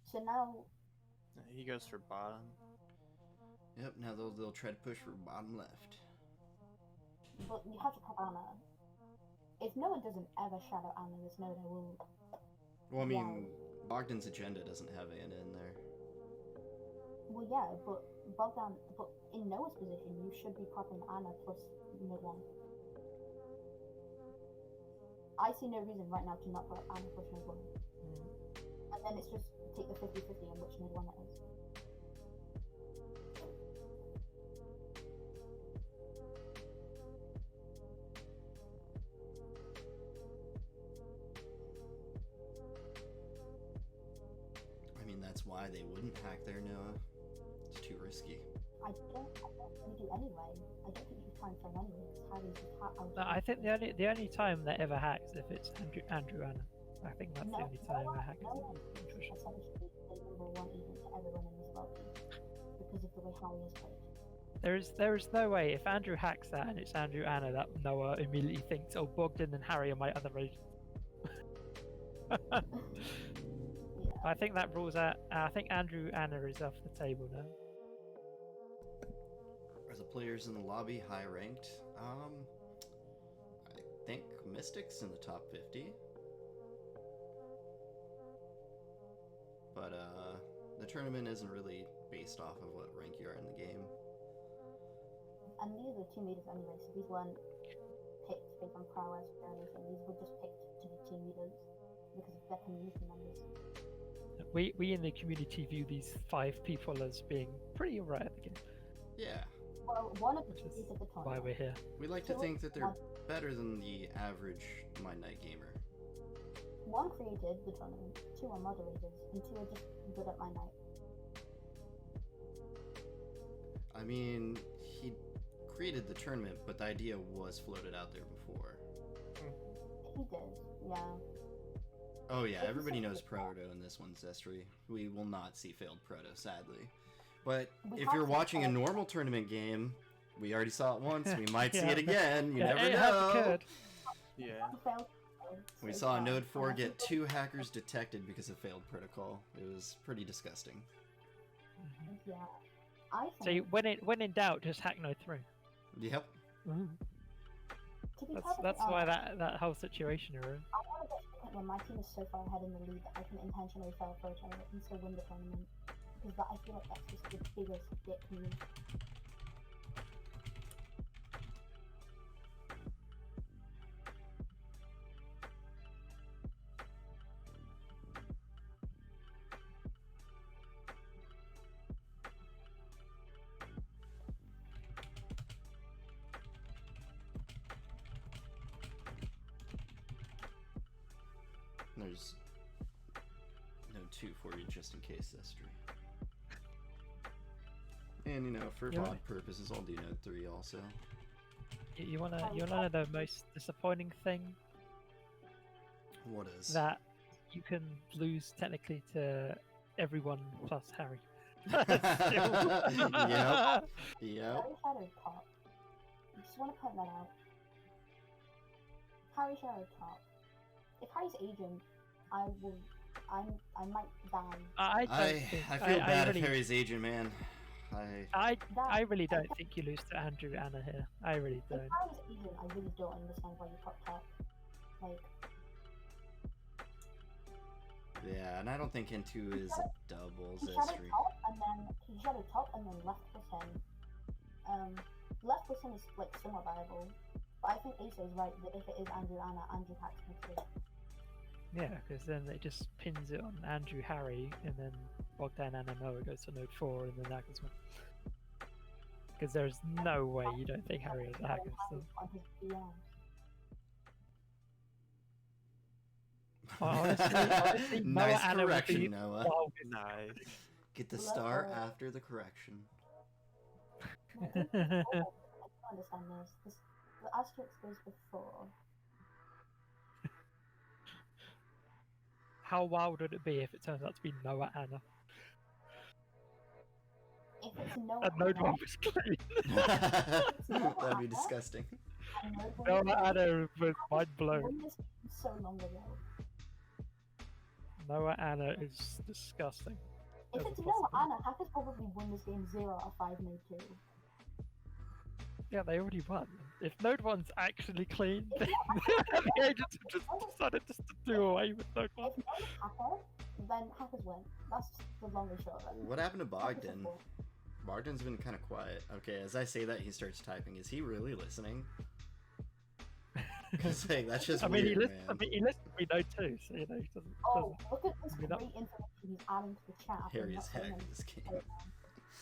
So now, He goes for bottom. Yep. Now they'll try to push for bottom left. but you have to put Anna. If Noah doesn't ever shadow Anna, there's no one will. Well, I mean, Bogdan's agenda doesn't have Anna in there. Well, yeah, but Bogdan, but in Noah's position, you should be popping Anna plus mid one. I see no reason right now to not put Anna plus mid one. And then it's just take the 50-50 on which mid one it is. I mean, that's why they wouldn't hack there, Noah. It's too risky. I don't think you do anyway. I don't think you can frame anyway, because Harry's just No, I think the only time that ever hacks if it's Andrew Anna. I think that's the only time where hackers. No one is essentially the number one agent to ever run in this lobby because of the way Harry is played. There is no way if Andrew hacks that and it's Andrew Anna that Noah immediately thinks, oh, Bogdan and Harry are my other agents. Yeah. I think that rules out. I think Andrew Anna is off the table now. Are the players in the lobby high ranked? I think Mystic's in the top 50. But the tournament isn't really based off of what rank you are in the game. And these are team leaders anyway, so these weren't picked based on prowess or anything. These were just picked to be team leaders because of their community members. We in the community view these 5 people as being pretty alright at the game. Yeah, Well, one of the Which is keys of the why tournament. we're here. we like to think that they're better than the average MINDNIGHT gamer. One created the tournament, 2 are moderators, and 2 are just good at my night. I mean, he created the tournament, but the idea was floated out there before. He did, yeah. Oh yeah, everybody knows Proto in this one, Zestri. We will not see failed Proto, sadly. But if you're watching a normal tournament game, we already saw it once, we might see Yeah. it again, you Yeah, never it has know. occurred. Yeah. He failed. We So saw far. Node 4 And I get think 2 hackers detected because of failed protocol. It was pretty disgusting. Mhm. Yeah. I So think, when in doubt, just hack Node 3. Yep. to be That's perfectly why honest, that whole situation arose. I want to get to the point where my team is so far ahead in the lead that I can intentionally fail Proto and still win the tournament. Because I feel like that's just the biggest dick move. There's Node 2 for you just in case, Zestri. And you know, for Yeah. VOD purposes, I'll do Node 3 also. You wanna know the most disappointing thing? What is? That you can lose technically to everyone plus Harry. Yep. Yep. Harry Shadow top. I just want to point that out. Harry Shadow top. If Harry's agent, I might die. I don't I think, feel bad really, if Harry's agent, man. I really don't think you lose to Andrew Anna here. I really If don't. Harry's agent, I really don't understand why you pop top. Like, Yeah, and I don't think N2 is a double he shadowed Zestri. top and then left plus him. Left plus him is like somewhat viable. But I think Asa is right that if it is Andrew Anna, Andrew hacks me too. Yeah, because then it just pins it on Andrew Harry, and then Bogdan Anna Noah goes to Node 4, and then that goes one. Because there's no way you don't think Harry is a hacker still. On his DMs. Honestly, Noah Nice Anna would be correction, Noah. wild. Nice. Get the Let- star after the correction. No, I don't understand this. The asterisk goes before. How wild would it be if it turns out to be Noah Anna? If it's Noah And Node Anna, 1 was clean. That'd be disgusting. and Node 1 Noah Anna was mind blown. won this game so long ago. Noah Anna is disgusting. If as a it's Noah possibility. Anna, Hackers probably won this game 0 out of 5, no 2. Yeah, they already won. If Node 1's actually clean, then If the agents have just decided just to do away with Node 1. If Noah's Hacker, then Hackers win. That's the long and short of it. What happened to Hackers Bogdan? are full. Bogdan's been kind of quiet. Okay, as I say that, he starts typing. Is he really listening? 'Cause, like, that's just I mean, weird, he listens. man. I mean, he listens to me Node 2, so you know he doesn't. Oh, look at this I mean, that- great information he's adding to the chat. after Harry not is saying hacked anything this game. right now.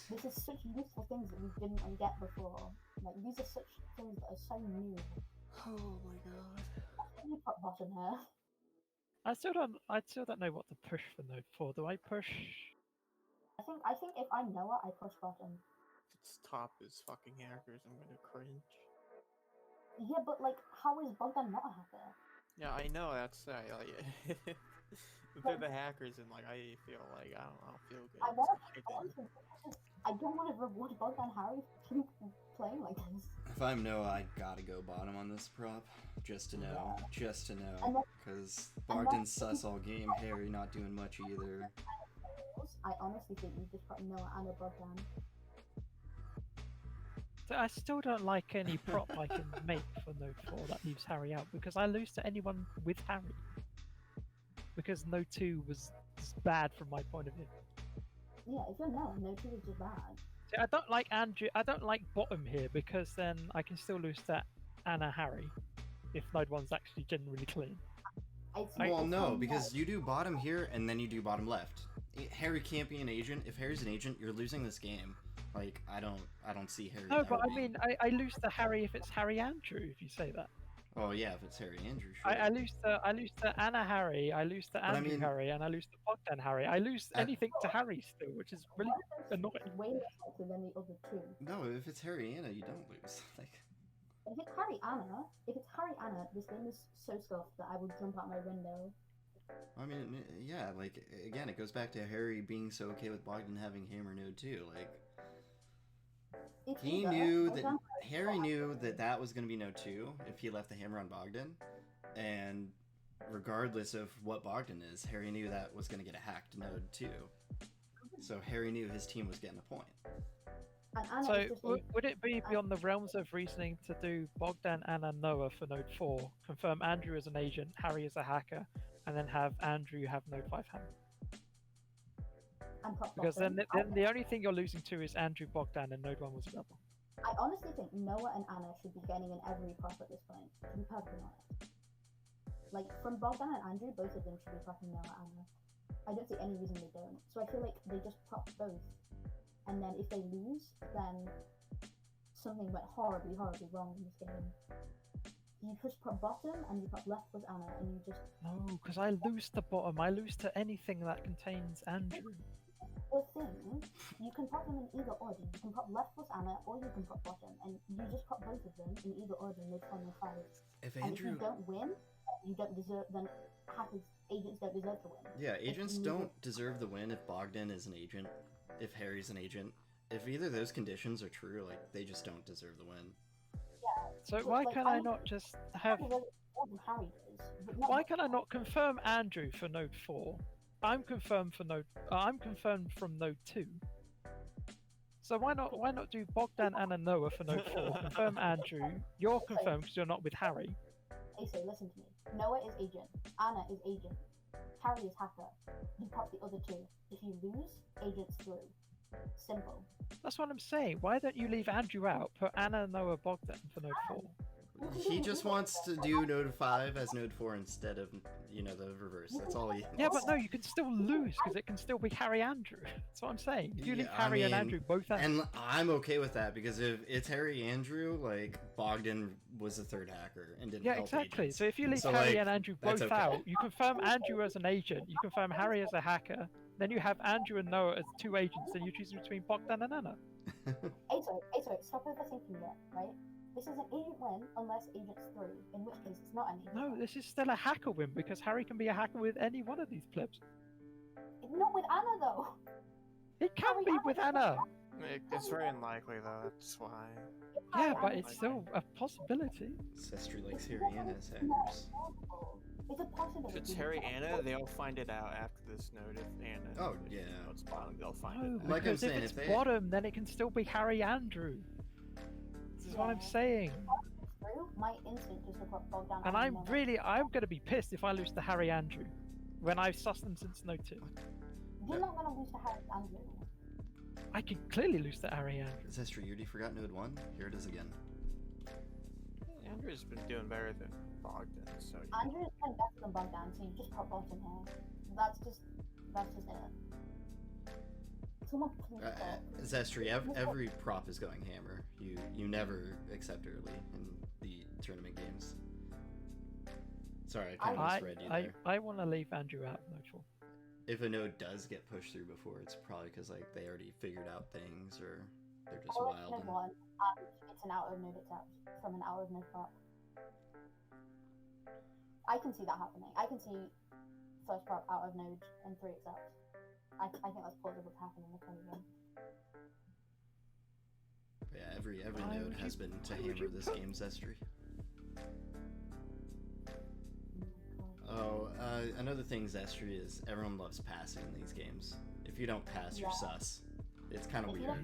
This is such useful things that we didn't get before. Like, these are such things that are so new. Oh my god. You put bottom here. I still don't know what to push for Node 4. Do I push? I think if I Noah, I push bottom. Its top is fucking hackers. I'm gonna cringe. Yeah, but like, how is Bogdan not a hacker? Yeah, I know. That's like, if they're the hackers, and like I feel like I don't feel good. I It's want like, to. I don't want to reward Bogdan Harry for playing like this. If I'm Noah, I gotta go bottom on this prop. Just to know. Just to know. And Because Bogdan's sus all game. Harry not doing much either. I honestly think you just put Noah and a Bogdan. So I still don't like any prop I can make for Node 4 that leaves Harry out because I lose to anyone with Harry. Because Node 2 was bad from my point of view. Yeah, if you're Noah, no two is just bad. See, I don't like Andrew. I don't like bottom here because then I can still lose to Anna Harry if Node 1's actually generally clean. Well, no, because you do bottom here and then you do bottom left. Harry can't be an agent. If Harry's an agent, you're losing this game. Like, I don't see Harry. No, but I being- mean, I lose to Harry if it's Harry Andrew. If you say that, Oh yeah, if it's Harry Andrew, sure. I lose to Anna Harry. I lose to I Andrew mean- Harry, and I lose to Bogdan Harry. I lose I- anything to Harry still, which is really annoying. Way less likely than the other two. No, if it's Harry Anna, you don't lose. Like, If it's Harry Anna, this game is so scuffed that I would jump out my window. I mean, yeah, like, again, it goes back to Harry being so okay with Bogdan having hammer node too. Like, It's he either knew that Bogdan Harry knew that was going to be node 2 if he left the hammer on Bogdan, and regardless of what Bogdan is, Harry knew that was going to get a hacked node 2. So Harry knew his team was getting a point. and Anna So is just would it be beyond the realms of reasoning to do Bogdan, Anna, Noah for Node 4, confirm Andrew as an agent, Harry as a hacker, and then have Andrew have Node 5 hammer? and prop Because bottom. then the only thing you're losing to is Andrew, Bogdan, and Node 1 was a rebel. I honestly think Noah and Anna should be getting in every prop at this point, to be perfectly honest. Like, from Bogdan and Andrew, both of them should be propping Noah and Anna. I don't see any reason they don't. So I feel like they just prop both. And then if they lose, then something went horribly, horribly wrong in this game. You just prop bottom and you prop left with Anna, and you just... No, because I lose to bottom. I lose to anything that contains Andrew. The thing, you can prop them in either order. You can prop left with Anna, or you can prop bottom, and you just prop both of them in either order, no 4, no 5. If And if you Andrew, don't win, you don't deserve, then hackers, agents don't deserve to win. yeah, agents you- don't deserve the win if Bogdan is an agent, if Harry's an agent. If either of those conditions are true, like, they just don't deserve the win. So But, why like, can I not just have... Harry more than Harry does, but not Why can I not confirm Andrew for Node 4? I'm confirmed for Node... I'm confirmed from Node 2. So why not do Bogdan, Anna, Noah for Node 4? Confirm Andrew. You're confirmed because you're not with Harry. Aso, listen to me. Noah is agent. Anna is agent. Harry is hacker. You pop the other two. If you lose, agent's through. Simple. That's what I'm saying. Why don't you leave Andrew out? Put Anna, Noah, Bogdan for Node 4. He just wants to do node 5 as node 4 instead of, you know, the reverse. That's all he... Yeah, but no, you can still lose because it can still be Harry Andrew. That's what I'm saying. If you leave Yeah, I Harry and mean, Andrew both out. And I'm okay with that, because if it's Harry Andrew, like, Bogdan was the third hacker and didn't Yeah, help exactly. agents. So if you leave So, Harry like, and Andrew that's both okay. out, you confirm Andrew as an agent, you confirm Harry as a hacker, then you have Andrew and Noah as two agents, and you choose between Bogdan and Anna. Aso, Aso, stop overthinking it, right? This is an agent win unless agent's 3, in which case it's not an agent No, win. this is still a hacker win because Harry can be a hacker with any one of these plebs. Not with Anna, though. It can Harry, be Anna with is Anna. It's very unlikely though. That's why. Yeah, but Anna it's is still a possibility. Sestri likes Harry Anna as hackers. It's a possibility. If it's Harry Anna, they'll find it out after this node. If Anna, Oh, if, yeah. It's bottom, they'll find No, it. out. Like I'm because saying, if it's if they- bottom, then it can still be Harry Andrew. This is what I'm Yeah. saying. True, my instinct is to put Bogdan. And and I'm gonna be pissed if I lose to Harry Andrew when I've sussed them since Node 2. You're not gonna lose to Harry Andrew. I can clearly lose to Harry Andrew. Sestri, you already forgot Node 1? Here it is again. Andrew's been doing better than Bogdan, so. Andrew is playing better than Bogdan, so you just put bottom here. That's just it. Someone please stop. Zestri, every prop is going hammer. You never accept early in the tournament games. Sorry, I kind of misread you there. I want to leave Andrew out of Node 4. If a node does get pushed through before, it's probably because like they already figured out things or they're just Or wild. node And... 1, it's an out of node accept from an out of node prop. I can see that happening. I can see first prop out of node and 3 accept. I think that's plausible to happen in the current game. Yeah, every Why node would has you- been to why would hammer you this put- game, Zestri. Oh my god. Oh, another thing, Zestri, is everyone loves passing in these games. If you don't pass, you're Yeah. sus. It's kind of If you weird.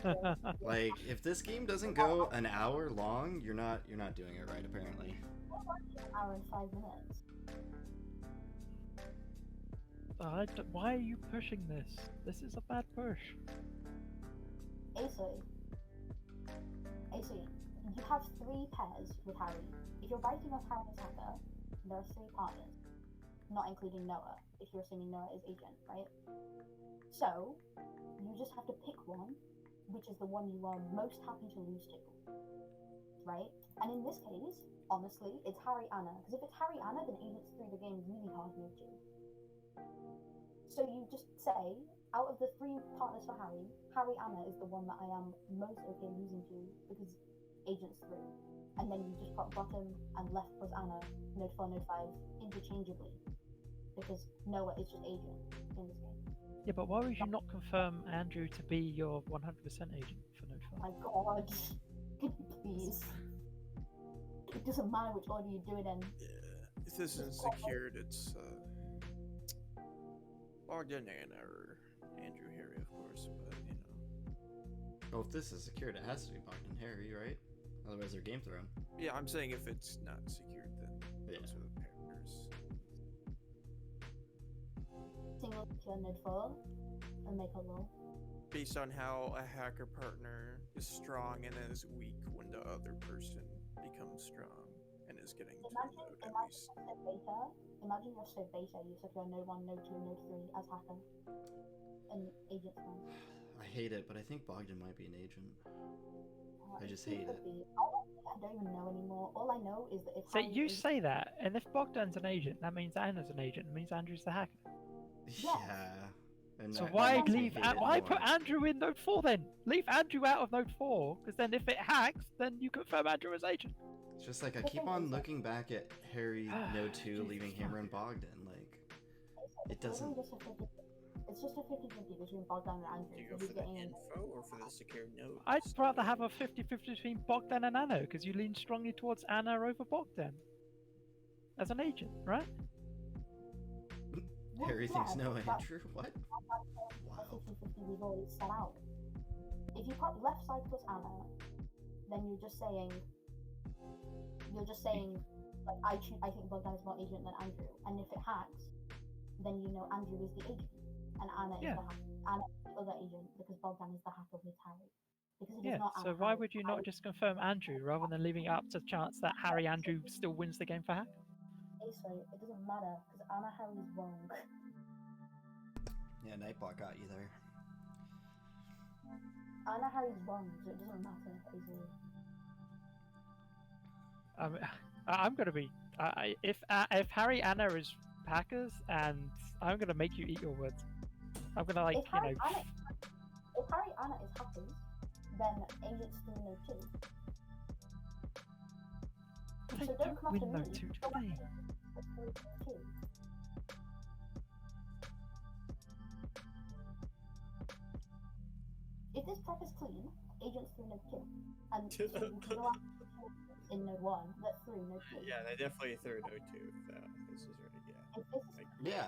don't pass, Like, if this game doesn't go an hour long, you're not doing it right, apparently. an hour and 5 minutes. Why are you pushing this? This is a bad push. Aso, you have 3 pairs with Harry. If you're writing off Harry as hacker, there are 3 partners, not including Noah, if you're assuming Noah is agent, right? So, you just have to pick one, which is the one you are most happy to lose to, right? And in this case, honestly, it's Harry Anna, because if it's Harry Anna, then agents through the game really hard move to. So you just say, out of the 3 partners for Harry Anna is the one that I am most okay losing to because agent's through. And then you just put bottom and left plus Anna, node 4, node 5, interchangeably. Because Noah is just agent in this game. Yeah, but why would you not confirm Andrew to be your 100% agent for Node 5? My god. Could you please? It doesn't matter which order you do it in. Yeah, if this isn't secured, it's Bogdan Anna or Andrew Harry, of course, but you know. Well, if this is secured, it has to be Bogdan Harry, right? Otherwise, they're game thrown. Yeah, I'm saying if it's not secured, then Yeah. those are the pairs. Single secure node 4 and make a roll. Based on how a hacker partner is strong and then is weak when the other person becomes strong and is getting to the node at least. Imagine you're so beta, you secure node 1, node 2, node 3 as hacker. And agent 1. I hate it, but I think Bogdan might be an agent. I just hate it. I don't even know anymore. All I know is that if So Harry you is- say that, and if Bogdan's an agent, that means Anna's an agent. It means Andrew's the hacker. Yeah. And So I why actually leave? hate it Why more. put Andrew in Node 4 then? Leave Andrew out of Node 4, because then if it hacks, then you confirm Andrew as agent. It's just like I keep on looking back at Harry Node 2 leaving Hammer and Bogdan. Like, it It's doesn't. literally just a 50 It's just a 50-50 between Bogdan and Andrew. Do you go so for he's the getting info or for the secured node? I'd rather have a 50-50 between Bogdan and Anna, because you lean strongly towards Anna over Bogdan. As an agent, right? Well, Harry yeah, thinks no, that's Andrew. What? a Wow. 50-50 we've already set out. If you put left side plus Anna, then you're just saying like I think Bogdan is more agent than Andrew, and if it hacks, then you know Andrew is the agent and Anna is Yeah. the hacker. Anna is the other agent because Bogdan is the hacker with Harry. Because if Yeah, it's not so Anna, why Harry, would you not just confirm Andrew rather than leaving it up to chance that Harry Andrew still wins the game for hack? Sorry, it doesn't matter because Anna Harry's wrong. Yeah, Nightbot got you there. Anna Harry's wrong, so it doesn't matter easily. I'm gonna be if Harry Anna is hackers, and I'm gonna make you eat your words. I'm gonna If Harry Anna is hackers, then Agents 3 Node 2. They So don't don't come win after Node me. 2, do Go after they? Node 2. If this prep is clean, Agents 3 Node 2. And so you can go after in Node 1, let 3 Node 2. Yeah, they definitely threw Node 2 if this is right, yeah. If this is Like, Yeah.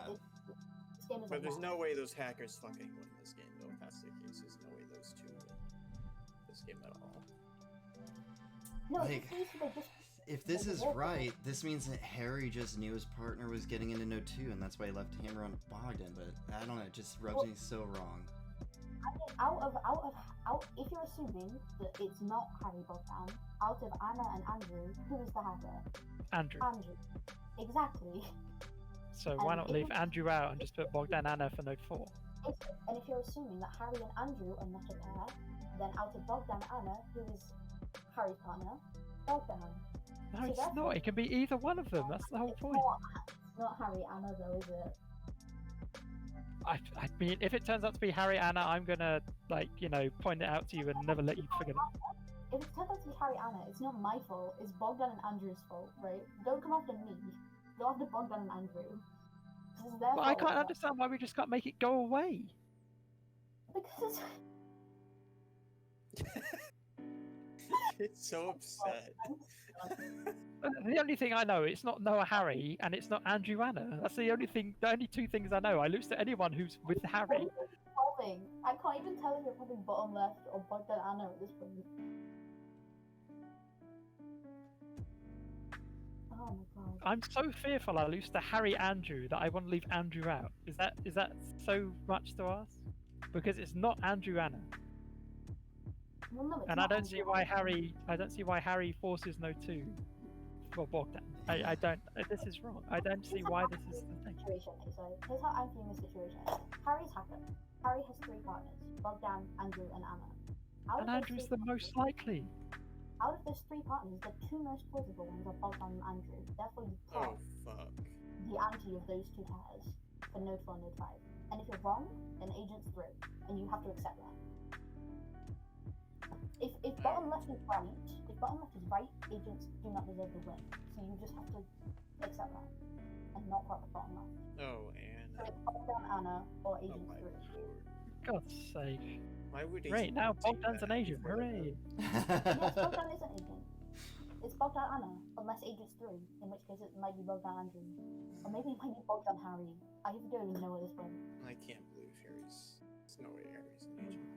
this game is but a there's mess. no way those hackers fucking win this game, though. If that's the case, there's no way those two win this game at all. No, Like, this means they just if this is right, this means that Harry just knew his partner was getting into Node 2, and that's why he left Hammer on Bogdan, but I don't know, it just rubs me so wrong. if you're assuming that it's not Harry Bogdan, out of Anna and Andrew, who is the hacker? Andrew. Andrew. Exactly. So why not leave Andrew out and just put Bogdan Anna for Node 4? And if you're assuming that Harry and Andrew are not a pair, then out of Bogdan Anna, who is Harry's partner, Bogdan. No, So it's therefore- not. It can be either one of them. That's the whole It's point. not Harry Anna though, is it? I mean, if it turns out to be Harry Anna, I'm gonna point it out to you and never let you forget it. If it turns out to be Harry Anna, it's not my fault. It's Bogdan and Andrew's fault, right? Don't come after me. Go after Bogdan and Andrew. This is their But I fault. can't understand why we just can't make it go away. Because It's so upset. The only thing I know, it's not Noah Harry and it's not Andrew Anna. That's the only two things I know. I lose to anyone who's with Harry. I can't even tell if you're probably bottom left or Bogdan Anna at this point. Oh my god. I'm so fearful I lose to Harry Andrew that I want to leave Andrew out. Is that so much to ask? Because it's not Andrew Anna. Well, no, it's And I not don't see Andrew. why Harry forces no 2 for Bogdan. I don't. This is wrong. I don't see why this is the thing. Situation. Okay, so here's how I'm viewing the situation. Harry's hacker. Harry has 3 partners: Bogdan, Andrew, and Anna. And Andrew's the most likely. Out of those 3 partners, the 2 most plausible ones are Bogdan and Andrew. Therefore, you Oh, plot fuck. the ante of those 2 pairs for Node 4 and Node 5. And if you're wrong, then Agent's through, and you have to accept that. If bottom left is right, Agents do not deserve the win. So you just have to accept that and not plot the bottom left. Oh, So and it's Bogdan, Anna, or oh Agent's my through. lord. God's sake. Why would Great, now Bogdan's an Asian. before the Hooray. Yes, Bogdan is an agent. It's Bogdan Anna, unless Agent's through, in which case it might be Bogdan Andrew. Or maybe it might be Bogdan Harry. I don't even know at this point. I can't believe Harry's. There's no way Harry's an agent.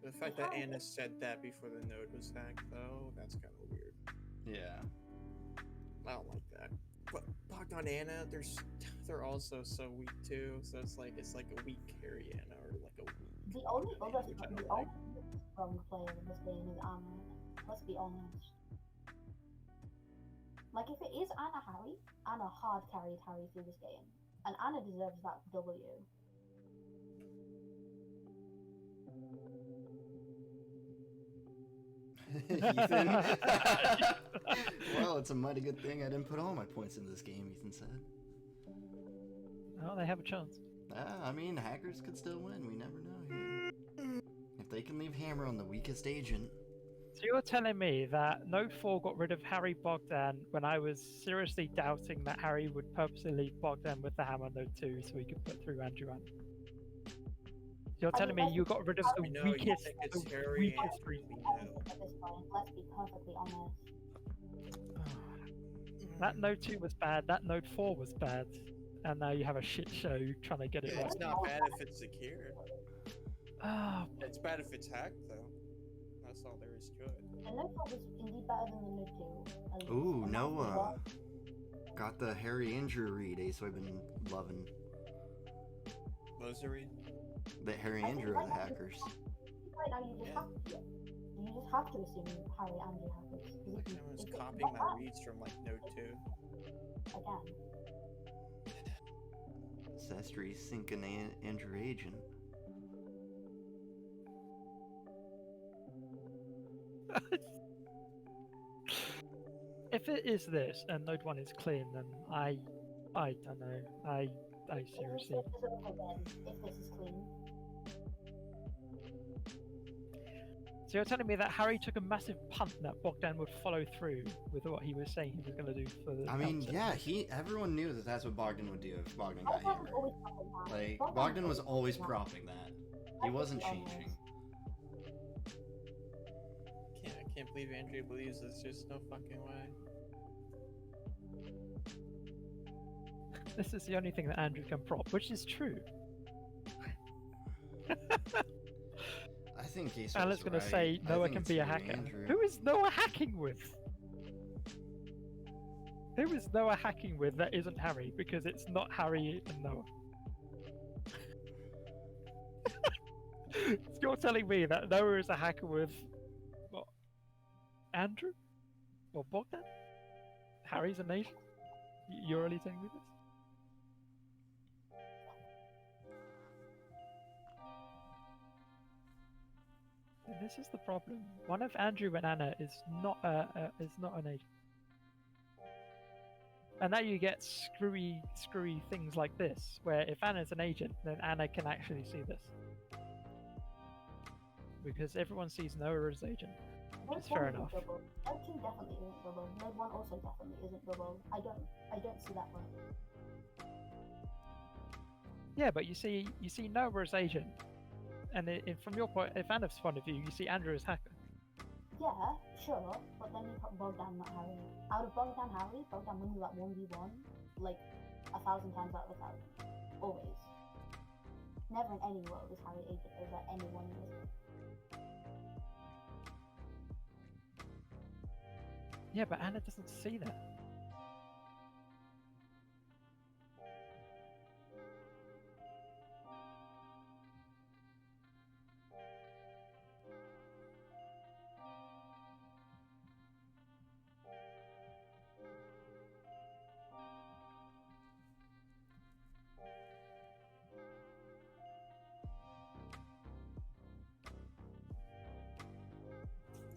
The fact that Anna said that before the node was hacked, though, that's kind of weird. Yeah. I don't like that. But Bogdan Anna, they're also so weak too. So it's like a weak Harry Anna or like a weak. The only other which I the don't like. only strong player in this game is Anna. Let's be honest. Like if it is Anna Harry, Anna hard carried Harry through this game, and Anna deserves that W. Ethan. Well, it's a mighty good thing I didn't put all my points into this game, Ethan said. Oh, they have a chance. I mean, hackers could still win. We never know here. If they can leave Hammer on the weakest agent. So you're telling me that Node 4 got rid of Harry Bogdan when I was seriously doubting that Harry would purposely leave Bogdan with the hammer Node 2 so he could put through Andrew Anna? You're telling me you got rid of the We know you weakest, think it's the Harry weakest Anna. reason. We know. At this point, let's be perfectly honest. That Node 2 was bad, that Node 4 was bad, and now you have a shit show trying to get it right. It's not bad if it's secure. Oh, It's bad if it's hacked, though. That's all there is to it. The Node 4 was indeed better than the Node 2. at least, Ooh, and that's Noah. what- Got the Harry Andrew read, Ace I've been loving. What was the read? The Harry I think Andrew are the right now- hackers. Right now, you just Yeah. have to. You just have to assume Harry Andrew hackers. Like I was copying my reads from like Node 2. Again. Sestry sinking Andrew agent. if it is this and Node 1 is clean, then I don't know. I seriously. If this is clean. So you're telling me that Harry took a massive punt and that Bogdan would follow through with what he was saying he was going to do for the. I mean, outset? yeah, everyone knew that that's what Bogdan would do if Bogdan got Bogdan was hammered. always propping that. Like, Bogdan Bogdan was always propping propping that. He Let's wasn't be honest. changing. I can't believe Andrea believes this. There's no fucking way. This is the only thing that Andrew can prop, which is true. I think Ace Alan's was going to right. say I Noah think can it's be a you, hacker. Andrew. Who is Noah hacking with? Who is Noah hacking with that isn't Harry? Because it's not Harry and Noah. You're telling me that Noah is a hacker with what? Andrew? Or Bogdan? Harry's an agent? You're really telling me this? And this is the problem. One of Andrew and Anna is not an agent. And now you get screwy things like this, where if Anna's an agent, then Anna can actually see this. Because everyone sees Noah as agent, which is fair enough. Node 2 definitely isn't double. Node 1 also definitely isn't double. I don't see that one. Yeah, but you see Noah as agent, and from your point, if Anna's point of view, you see Andrew as hacker. Yeah, sure, but then you put Bogdan, not Harry. Out of Bogdan, Harry, Bogdan wins that 1v1 like 1,000 times out of 1,000. Always. Never in any world is Harry agent over anyone in this game. Yeah, but Anna doesn't see that.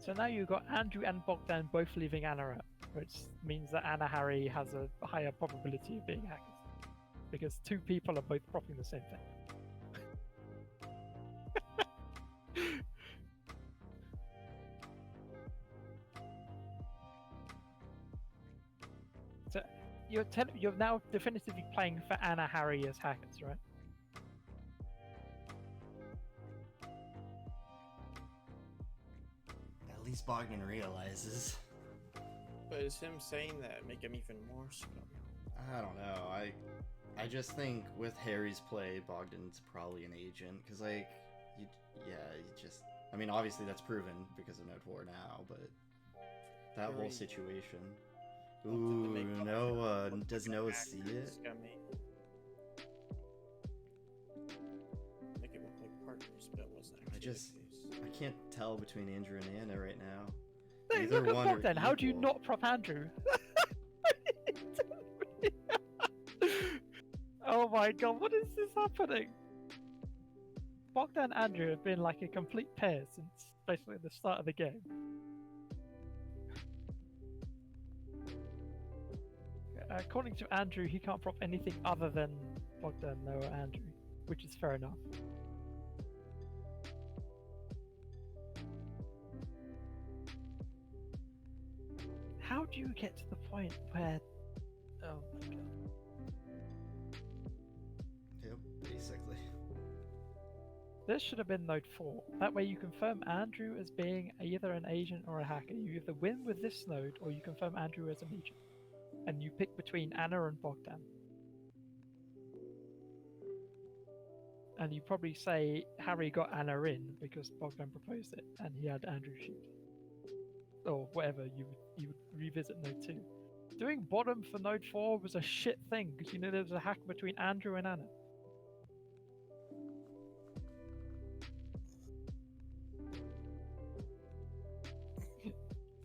So now you've got Andrew and Bogdan both leaving Anna out, which means that Anna Harry has a higher probability of being hackers. Because two people are both propping the same thing. So you're now definitively playing for Anna Harry as hackers, right? At least Bogdan realizes. But is him saying that make him even more scum? I don't know. I just think with Harry's play, Bogdan's probably an agent. Because, like, I mean, obviously that's proven because of Note 4 now, but that whole Harry- situation. Wanted to Ooh, make Bogdan Noah. look Does like a Noah hacker see and it? Scummy. Make it look like partners, but it wasn't actually the case. I can't tell between Andrew and Anna right now. Hey, Either look at one are Bogdan. How do you equal. not prop Andrew? Oh my god, what is this happening? Bogdan and Andrew have been like a complete pair since basically the start of the game. According to Andrew, he can't prop anything other than Bogdan, Noah, Andrew, which is fair enough. How do you get to the point where... Oh my god. Yep, basically. This should have been Node 4. That way you confirm Andrew as being either an agent or a hacker. You either win with this node or you confirm Andrew as an agent. And you pick between Anna and Bogdan. And you probably say Harry got Anna in because Bogdan proposed it and he had Andrew shoot. Or whatever, you would revisit Node 2. Doing bottom for Node 4 was a shit thing because you know there was a hack between Andrew and Anna.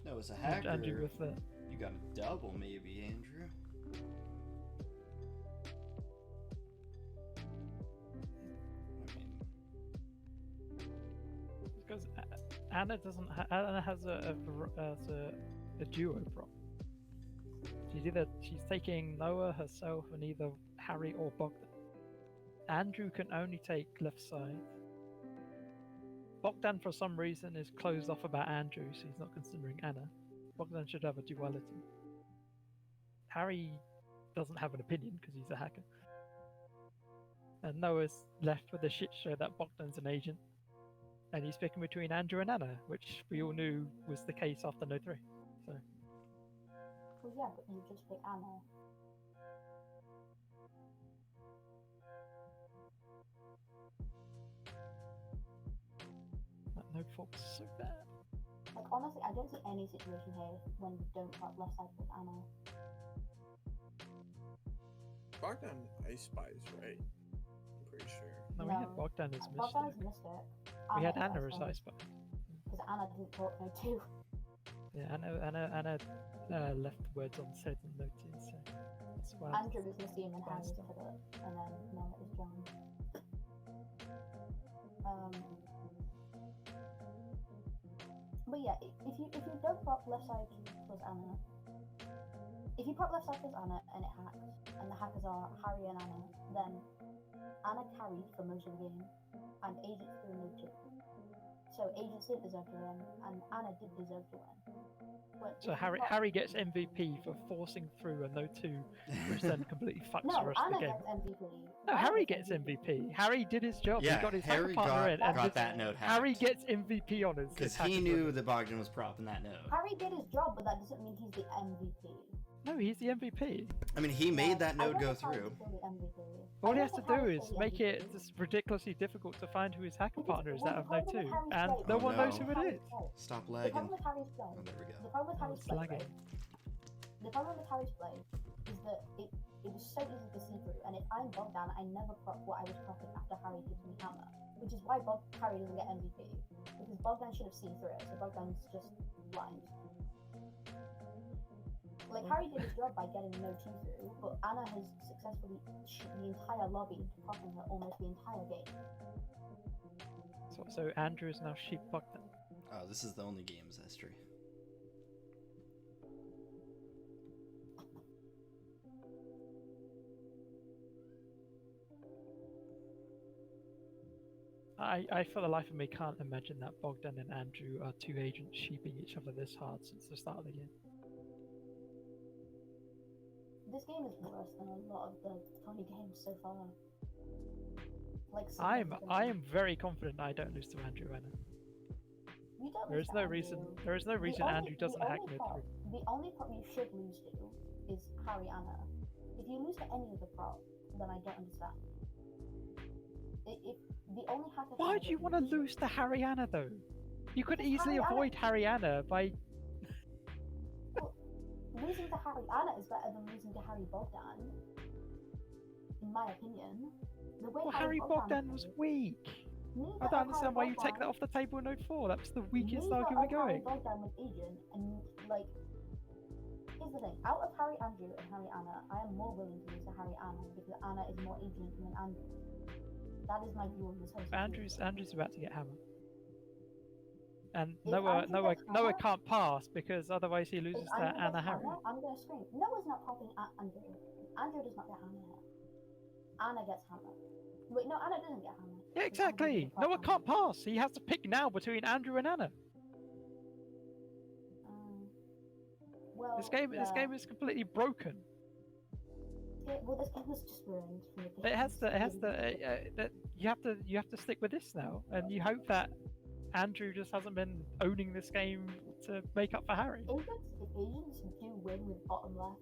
No, it's a And hacker. Andrew with the... You got a double, maybe, Andrew. I mean, Because Anna doesn't. Anna has a duo prop. She's taking Noah herself and either Harry or Bogdan. Andrew can only take left side. Bogdan, for some reason, is closed off about Andrew, so he's not considering Anna. Bogdan should have a duality. Harry doesn't have an opinion because he's a hacker. And Noah's left with the shit show that Bogdan's an agent. And he's picking between Andrew and Anna, which we all knew was the case after No 3. So. Well, yeah, but you just pick Anna. That No 4 was so bad. Like, honestly, I don't see any situation here when we don't put left side with Anna. Bogdan Ice Spies, right? I'm pretty sure. No, we had Bogdan as Bogdan Mystic. is Mystic. We had Anna Anna as Ice Spy. Because Anna didn't talk No 2. Yeah, Anna left words unsaid in No 2, so that's why. Andrew was Nassim and Harry was Philip, and then Noah is John. But yeah, if you don't prop left side plus Anna, if you prop left side plus Anna and it hacks, and the hackers are Harry and Anna, then Anna carried for most of the game, and Agents threw No 2. So Agents did deserve to win, and Anna did deserve to win. But So Harry gets MVP for forcing through a No 2, which then completely fucks the no, rest of Anna the game. gets MVP. No, Anna Harry gets MVP. Harry did his job. Yeah, he got his Harry hacker partner in, and got this- that node hacked. Harry gets MVP honors Because he knew that Bogdan was propping that node. Harry did his job, but that doesn't mean he's the MVP. No, he's the MVP. I mean, he made that I node don't go think Harry's through. still the MVP. All I he don't has to think do Harry's is still the make MVP. it just ridiculously difficult to find who his hacker Because- partner is well, out the of No problem 2, with Harry's and play- no one knows no. who it is. Stop The lagging. problem with Harry's play. Oh, there we go. The problem with Harry's It's play. lagging. Right? The problem with Harry's play is that it was so easy to see through, and if I'm Bogdan, I never prop what I was propping after Harry gives me hammer, which is why Harry doesn't get MVP, because Bogdan should have seen through it, so Bogdan's just blind. Like, Harry did his job by getting No 2 through, but Anna has successfully shoot the entire lobby into propping her almost the entire game. So Andrew is now Sheep Bogdan. Oh, this is the only game Zestri. I, for the life of me, can't imagine that Bogdan and Andrew are two agents sheeping each other this hard since the start of the game. This game is worse than a lot of the Tourney games so far. Like, I significantly. am very confident I don't lose to Andrew Anna. You don't There lose is to no Andrew. reason. There is no reason only- Andrew doesn't the hack only mid prop- through. The only prop you should lose to is Harry Anna. If you lose to any of the prop, then I don't understand. If the only hacker. Why do you want to lose to Harry Anna though? You could easily Harry Anna- avoid Harry Anna by. Losing to Harry Anna is better than losing to Harry Bogdan. In my opinion. The way Well, Harry Bogdan was weak. I don't understand why you take that off the table in 04. That's the weakest argument Harry going. Bogdan was agent, and like, here's the thing: out of Harry Andrew and Harry Anna, I am more willing to lose to Harry Anna because Anna is more agent than Andrew. That is my view on this whole situation. Andrew's about to get hammered. And If Noah Andrew gets Noah hammered- can't pass because otherwise he loses If to Andrew Anna gets Harry. hammer, I'm gonna scream. Noah's not popping at Andrew. Andrew does not get hammer. Anna gets hammer. Wait, no, Anna doesn't get hammer. Yeah, Because Andrew exactly. doesn't prop Noah can't Andrew. pass. He has to pick now between Andrew and Anna. Well, This game yeah. is completely broken. Well, this game was just ruined from the It has to beginning. that you have to stick with this now, and you hope that Andrew just hasn't been owning this game to make up for Harry. If Asians do win with bottom left,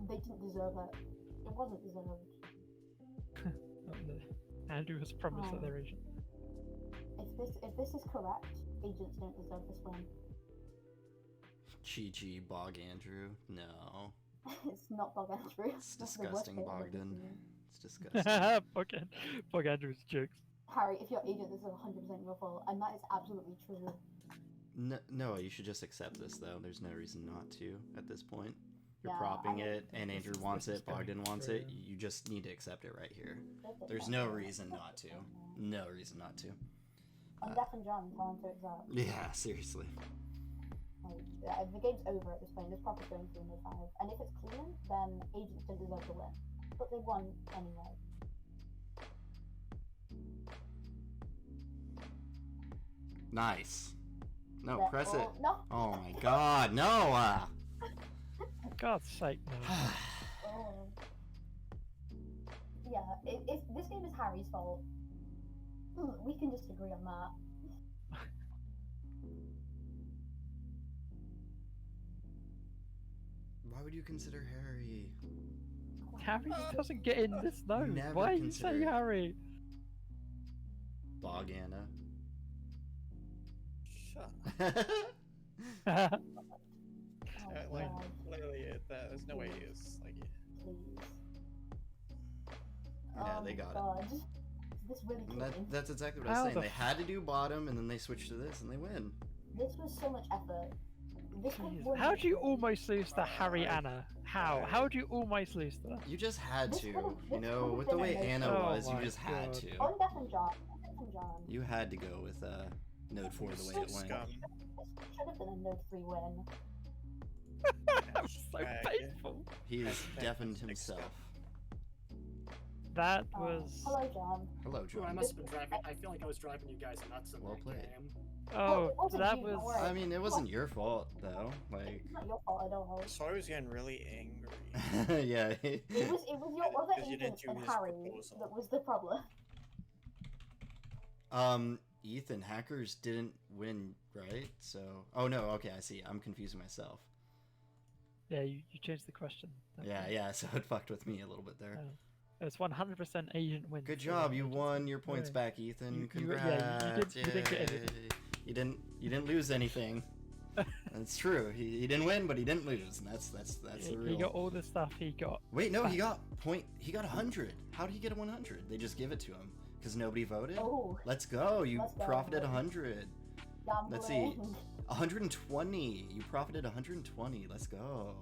they didn't deserve it. It wasn't deserved. Andrew has promised that Oh. they're Asian. If this is correct, agents don't deserve this win. GG Bog Andrew. No. It's not Bog Andrew. It's That's the worst disgusting, thing I've ever Bogdan. seen. It's disgusting. Fuck Andrew's jokes. Harry, if you're agent, this is 100% your fault, and that is absolutely true. No, you should just accept this though. There's no reason not to at this point. You're Yeah, propping I- it, and Andrew This wants is it, going Bogdan wants through. it. You just need to accept it right here. There's That's no fine. reason not to. No reason not to. I'm deaf and dumb, tell him to accept. Yeah, seriously. Like, yeah, the game's over at this point. This prop is going through mid 5. And if it's clean, then agents don't deserve to win. But they won anyway. Nice. No, That- press it. No. Oh my god, no! For God's sake, no. Oh. Yeah, if this game is Harry's fault, we can just agree on that. Why would you consider Harry? Harry doesn't get in this node. Never Why are you consider saying it. Harry? Bogana. Shut up. Oh, Like, God, literally, there's no way he is. Like, please. Yeah, Oh they my got it. God. Is this really And kidding? that's exactly what I How was saying. the They had to do bottom, and then they switched to this, and they win. This was so much effort. This was Jeez. one How of do you the- almost lose to Harry Anna? How? How do you almost lose to that? You just had This to. would've- You this know, would've with the been way amazing. Anna Oh was, you my just had God. to. On Death and John. Death and John. You had to go with Node 4 the way so it went. scum. This should have been a Node 3 win. That was so Right. painful. He's That's deafened fantastic himself. stuff. That was. Hello, John. Hello, Ooh, I John. must have been driving. I feel like I was driving you guys nuts in Well that played. game. Oh, it wasn't that you, don't was. worry. I mean, it wasn't your fault, though. Like, It's not your fault at all. So I was getting really angry. yeah. It was your other Because you didn't agent do and his Harry proposal. that was the problem. Ethan, hackers didn't win, right? So, oh no, okay, I see. I'm confusing myself. Yeah, you changed the question. Yeah, so it fucked with me a little bit there. It's 100% agent win. Good for job, the you agency. won your points Hooray. back, Ethan. You Congrats. didn't get anything. Yay. You didn't lose anything. That's true. He didn't win, but he didn't lose, and that's the real. He got all the stuff he got. Wait, no, he got 100. How did he get a 100? They just give it to him because nobody voted. Oh, Let's go. You Let's go. profited 100. gambling. Let's see. 120. You profited 120. Let's go.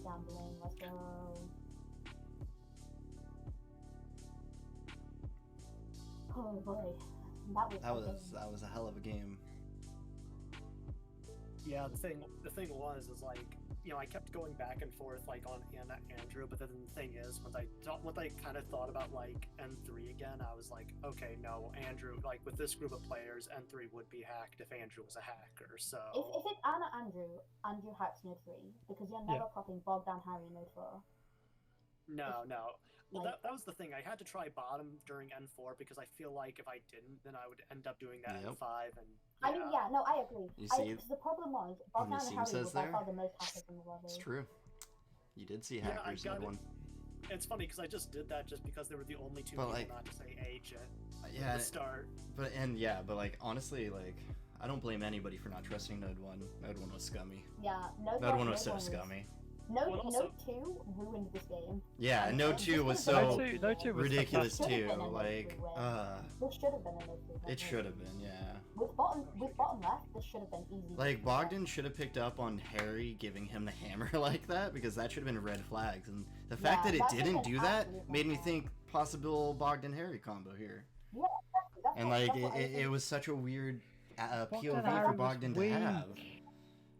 Gambling, let's go. Oh boy. That was a hell of a game. Yeah, the thing was like, you know, I kept going back and forth like on Anna Andrew, but then the thing is, once I kind of thought about like N3 again, I was like, okay, no, Andrew, like with this group of players, N3 would be hacked if Andrew was a hacker. So If it's Anna Andrew hacks Node 3, because you're never propping Bogdan Harry Node 4. no. Well, Like- that was the thing. I had to try bottom during N4 because I feel like if I didn't, then I would end up doing that Yep. in 5. And I mean, yeah, no, I agree. You see- Because the problem was, when Bogdan and Nassim Harry says were by there, far the most hackers in the world. It's true. You did see Yeah, I hackers got in it. one. It's funny because I just did that just because they were the only two But, people like- not to say agent Yeah, at the start. but like honestly, like I don't blame anybody for not trusting Node 1. Node 1 was scummy. Yeah, Node Node 1 1 was so scummy. Node Well, also- 2 ruined this game. Yeah, and Node 2 was No so two was ridiculous Should've too. been a Node Like, 3 win. This should have been a Node 3 win. it should have been, yeah. With bottom left, this should have been easy. Like Bogdan should have picked up on Harry giving him the hammer like that because that should have been red flags. And the fact Yeah, that it that should've didn't been do that absolute made me red think possible Bogdan Harry combo here. Yeah, that's And what- like that's what I it think. was such a weird Bogdan POV Harry for was Bogdan to weak. have.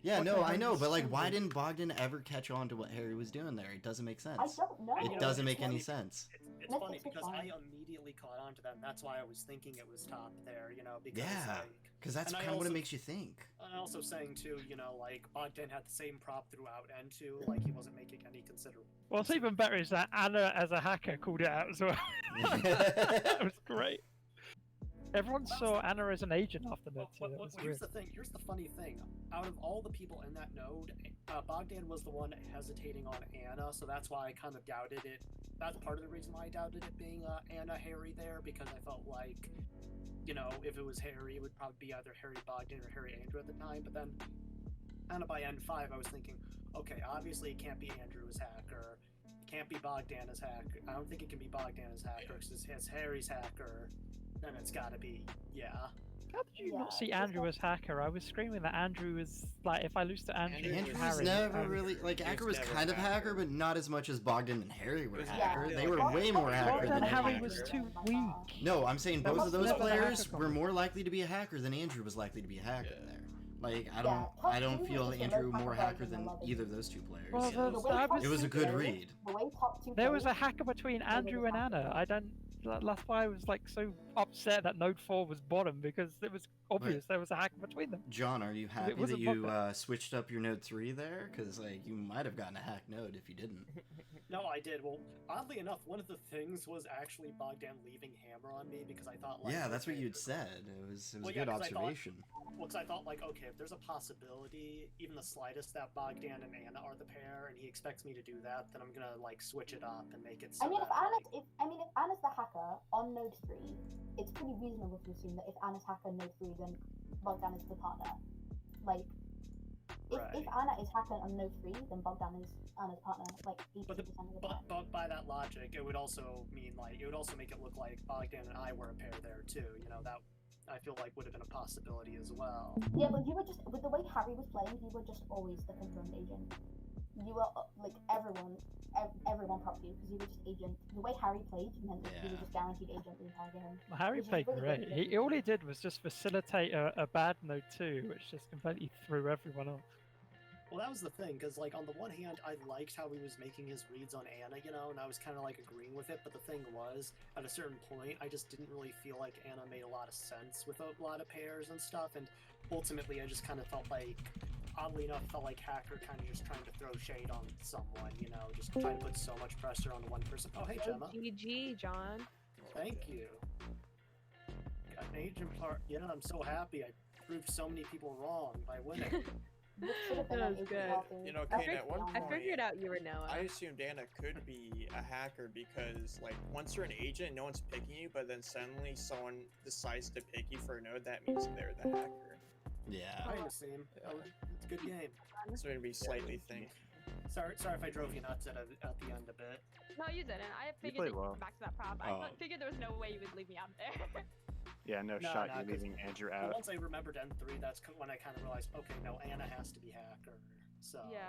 Yeah, Bogdan no, I Harry know, was but like, so why weak. didn't Bogdan ever catch on to what Harry was doing there? It doesn't make sense. I don't know. It know, doesn't it's make any funny. sense. It's Let's funny just because I fine. immediately caught on to that, and that's why I was thinking it was top there, you know, because Yeah. like, Because that's And I kind of what it also- makes you think. and also saying too, you know, like Bogdan had the same prop throughout N2, like he wasn't making any What's even better is that Anna, as a hacker, called it out as well. That was great. Everyone saw Anna as an agent after Node 2. That was here's weird. the thing. Here's the funny thing. Out of all the people in that node, Bogdan was the one hesitating on Anna, so that's why I kind of doubted it. That's part of the reason why I doubted it being Anna Harry there, because I felt like, you know, if it was Harry, it would probably be either Harry Bogdan or Harry Andrew at the time. But then, kind of by N5, I was thinking, okay, obviously it can't be Andrew as hacker. It can't be Bogdan as hacker. I don't think it can be Bogdan as hacker, because it's Harry's hacker. Then it's gotta be, yeah. How did you not Yeah, see it's Andrew not- as hacker? I was screaming that Andrew is like, if I lose to Andrew, Andrew Andrew was was Harry, never Harry. really like He Hacker was was never kind of hacker. hacker, but not as much as Bogdan and Harry were was hacker. definitely They like were a- way more hacker Bogdan than Harry Andrew. was too weak. No, I'm saying That both was of those never the players hacker were combo. more likely to be a hacker than Andrew was likely to be a hacker Yeah. there. Like I Yeah, don't top two feel was the Andrew most more hacker hacker in the than lobby. either of those two players. Well, Yeah. the- The way that top was- It was a two good played- read. The way top two There was a played, hacker between Andrew and Anna. I don't. That's why I was like so upset that Node 4 was bottom, because it was obvious there was a hack between them. John, are you happy that wasn't you Bogdan. switched up your node 3 there? Because like you might have gotten a hack node if you didn't. No, I did. Well, oddly enough, one of the things was actually Bogdan leaving hammer on me because I thought like Yeah, that's what okay, you'd said. It was Well, a yeah, good 'cause I thought- observation. Well, because I thought like, okay, if there's a possibility, even the slightest, that Bogdan and Anna are the pair, and he expects me to do that, then I'm gonna like switch it up and make it. So I mean, that, if Anna's the hacker on node 3, it's pretty reasonable to assume that if Anna's hacker node 3, then Bogdan is the partner. Like, if Anna is hacker on node 3, then Bogdan is Anna's partner. Like 80% of the time. But by that logic, it would also mean like it would also make it look like Bogdan and I were a pair there too. You know, that I feel like would have been a possibility as well. Yeah, but you were just with the way Harry was playing, you were just always the confirmed agent. You were like everyone propped you because you were just agent. The way Harry played meant that you were just guaranteed agent the entire game. Well, Harry Which is played really great. good. All he did was just facilitate a bad Node 2, which just completely threw everyone off. Well, that was the thing, because like on the one hand, I liked how he was making his reads on Anna, you know, and I was kind of like agreeing with it. But the thing was, at a certain point, I just didn't really feel like Anna made a lot of sense with a lot of pairs and stuff. And ultimately, I just kind of felt like, oddly enough, felt like Hacker kind of just trying to throw shade on someone, you know, just trying to put so much pressure on one person. Oh, hey, Gemma. GG, John. Thank you. Got an agent part. Yeah, I'm so happy. I proved so many people wrong by winning. That was good. You know, Kane, at one I point, figured out you were Noah. I assumed Anna could be a hacker because, like, once you're an agent, no one's picking you, but then suddenly someone decides to pick you for a node, that means they're the hacker. Yeah. Kind of same. Oh, it's a good game. So it'd be slightly think. Sorry if I drove you nuts at the end a bit. No, you didn't. I figured played you'd well. come back to that prop. Oh. I figured there was no way you would leave me out there. Yeah, no No, shot no, you 'cause- leaving Andrew But out. once I remembered N3, that's when I kind of realized, okay, no, Anna has to be hacker. So Yeah.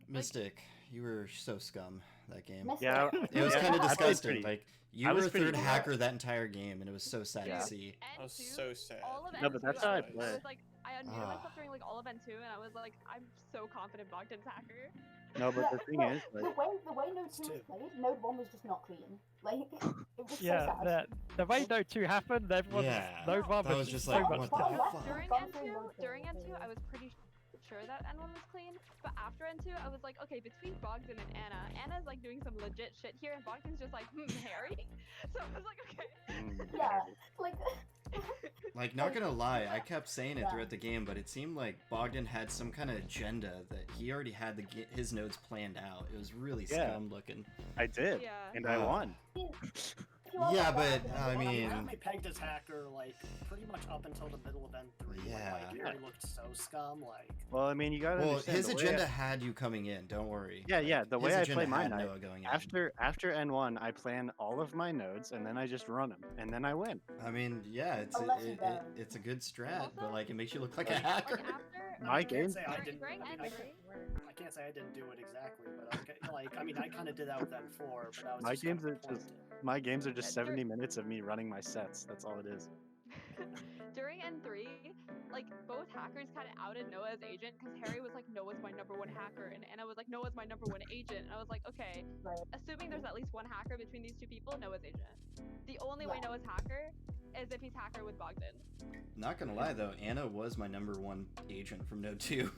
Mystic, you were so scum that game. Mystic. Yeah, It was yeah, kind of I played disgusting. pretty- Like I you was were pretty third good. hacker that entire game, and it was so sad Yeah. to see. I was N2, so sad. all of No, but N2, that's how I I play. was like, I unmuted Ah. myself during like all of N2, and I was like, I'm so confident Bogdan's hacker. No, but the thing is, the like, way node 2 was played, node 1 was just not clean. Like, it was Yeah, so sad. the way Node 2 happened, everyone Yeah, Node 1 that was just like, so much what the better. fuck? During Gone through N2, node during four, N2, I was pretty sure that N1 was clean, but after N2, I was like, okay, between Bogdan and Anna's like doing some legit shit here, and Bogdan's just like, Harry. So I was like, okay. Yeah, like Like, not gonna lie, I kept saying it Yeah. throughout the game, but it seemed like Bogdan had some kind of agenda that he already had his nodes planned out. It was really Yeah. scum looking. I did, Yeah. and I won. Yeah, but I You mean, had me pegged as hacker like pretty much up until the middle of N3. Yeah. When, like, you already looked so scum. Like, Well, I mean, you gotta well, understand his the way agenda had you coming in. Don't worry. Yeah, the way His I agenda play my had night, Noah going in. after N1, I plan all of my nodes, and then I just run them, and then I win. I mean, yeah, Unless you don't. it's a good strat, Also, but like it makes you look like a Like hacker. after My I game- can't say I during, didn't. during I mean, N3, I can't say I didn't do it exactly, but okay, like, I mean, I kind of did that with N4, but I was My just games kinda are just- pointed. My games are just Yeah, 70 minutes of me running my sets. That's all it is. during N3, like both hackers kind of outed Noah as agent because Harry was like, Noah's my #1 hacker, and Anna was like, Noah's my #1 agent, and I was like, okay, Right. assuming there's at least one hacker between these two people, Noah's agent. The only way Yeah. Noah's hacker is if he's hacker with Bogdan. Not gonna lie though, Anna was my #1 agent from Node 2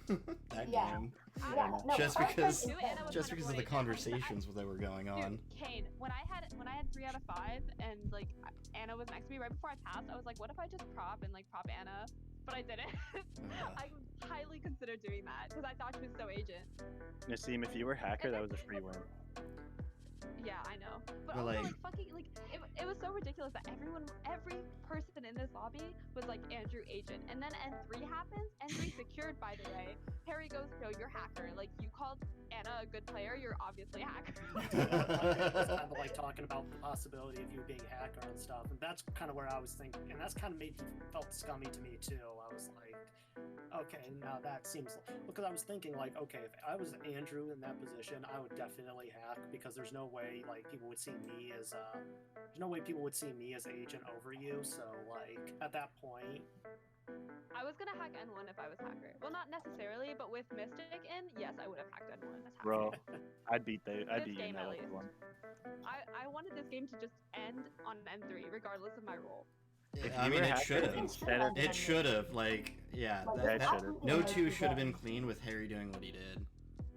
that Yeah. game. Yeah, no, Just I because- think Anna was Just my because of #1 the agent. conversations that were going on. Dude, Kane, when I had 3 out of 5 and like Anna was next to me right before I passed, I was like, what if I just prop Anna? But I didn't. I highly considered doing that because I thought she was so agent. Nassim, if you were hacker, that was a free win. Yeah, I know. But But, also, like- like, fucking, like, it was so ridiculous that every person in this lobby was like Andrew agent. And then N3 happens. N3 secured, by the way. Harry goes, no, you're hacker. Like, you called Anna a good player, you're obviously a hacker. It's kind of like talking about the possibility of you being a hacker and stuff, and that's kind of where I was thinking, and that's kind of made me felt scummy to me too. I was like, okay, now that seems because I was thinking like, okay, if I was Andrew in that position, I would definitely hack because there's no way like people would see me as there's no way people would see me as agent over you. So like at that point, I was gonna hack N1 if I was hacker. Well, not necessarily, but with Mystic in, yes, I would have hacked N1 as hacker. Bro, I'd beat you This in game, that at other least. one. I wanted this game to just end on N3, regardless of my role. If I you mean, were it hacker should have. instead of It should have. Like, yeah. Like, that it's should've. absolutely No no two should have been way. clean with Harry doing what he did.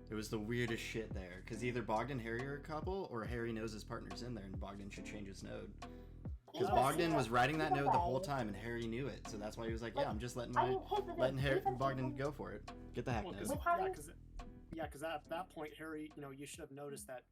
It was the weirdest shit there. Because either Bogdan and Harry are a couple, or Harry knows his partner's in there, and Bogdan should change his node. Because Even- Bogdan was writing that either node the way- whole time, and Harry knew it. So that's why he was like, yeah, I'm just letting I mean, here's the thing. letting Harry, even Bogdan people- go for it. Get the hack Well, node. cause, With Harry- because at that point, Harry, you should have noticed that,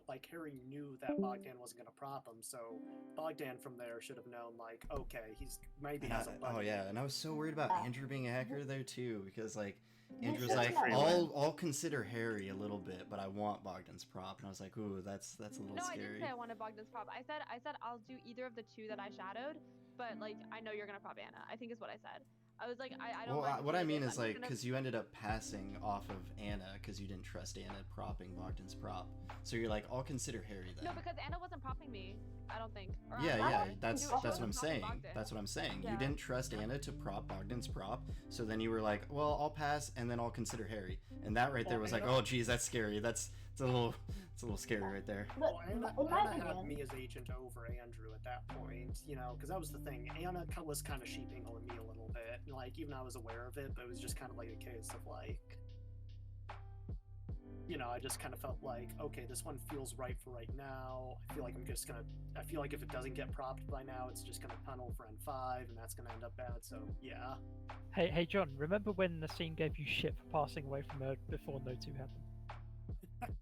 like, Harry knew that Bogdan wasn't going to prop him, so Bogdan from there should have known, like, okay, he's maybe has a buddy. Oh yeah, and I was so worried about Andrew being a hacker there too, because like You Andrew's should like, know. I'll consider Harry a little bit, but I want Bogdan's prop, and I was like, ooh, that's a little No, I scary. didn't say I wanted Bogdan's prop. I said I'll do either of the two that I shadowed, but like I know you're gonna prop Anna. I think is what I said. I was like, I don't. Well, mind what who I it mean I'm is just like, gonna- because you ended up passing off of Anna because you didn't trust Anna propping Bogdan's prop, so you're like, I'll consider Harry then. No, because Anna wasn't propping me. I don't think. Or Yeah, I- yeah, I- that's she what I'm wasn't propping saying. Bogdan. That's what I'm saying. Yeah. You didn't trust Anna to prop Bogdan's prop, so then you were like, well, I'll pass and then I'll consider Harry, and that right there was like, oh, geez, that's scary. It's a little scary right there. Look, Well, Anna, in my Anna had opinion, me as agent over Andrew at that point, because that was the thing. Anna was kind of sheeping on me a little bit. Like, even I was aware of it, but it was just kind of like a case of like, I just kind of felt like, okay, this one feels right for right now. I feel like I feel like if it doesn't get propped by now, it's just gonna tunnel for N5, and that's gonna end up bad. So yeah. Hey, John. Remember when Nassim gave you shit for passing away from her before No 2 happened?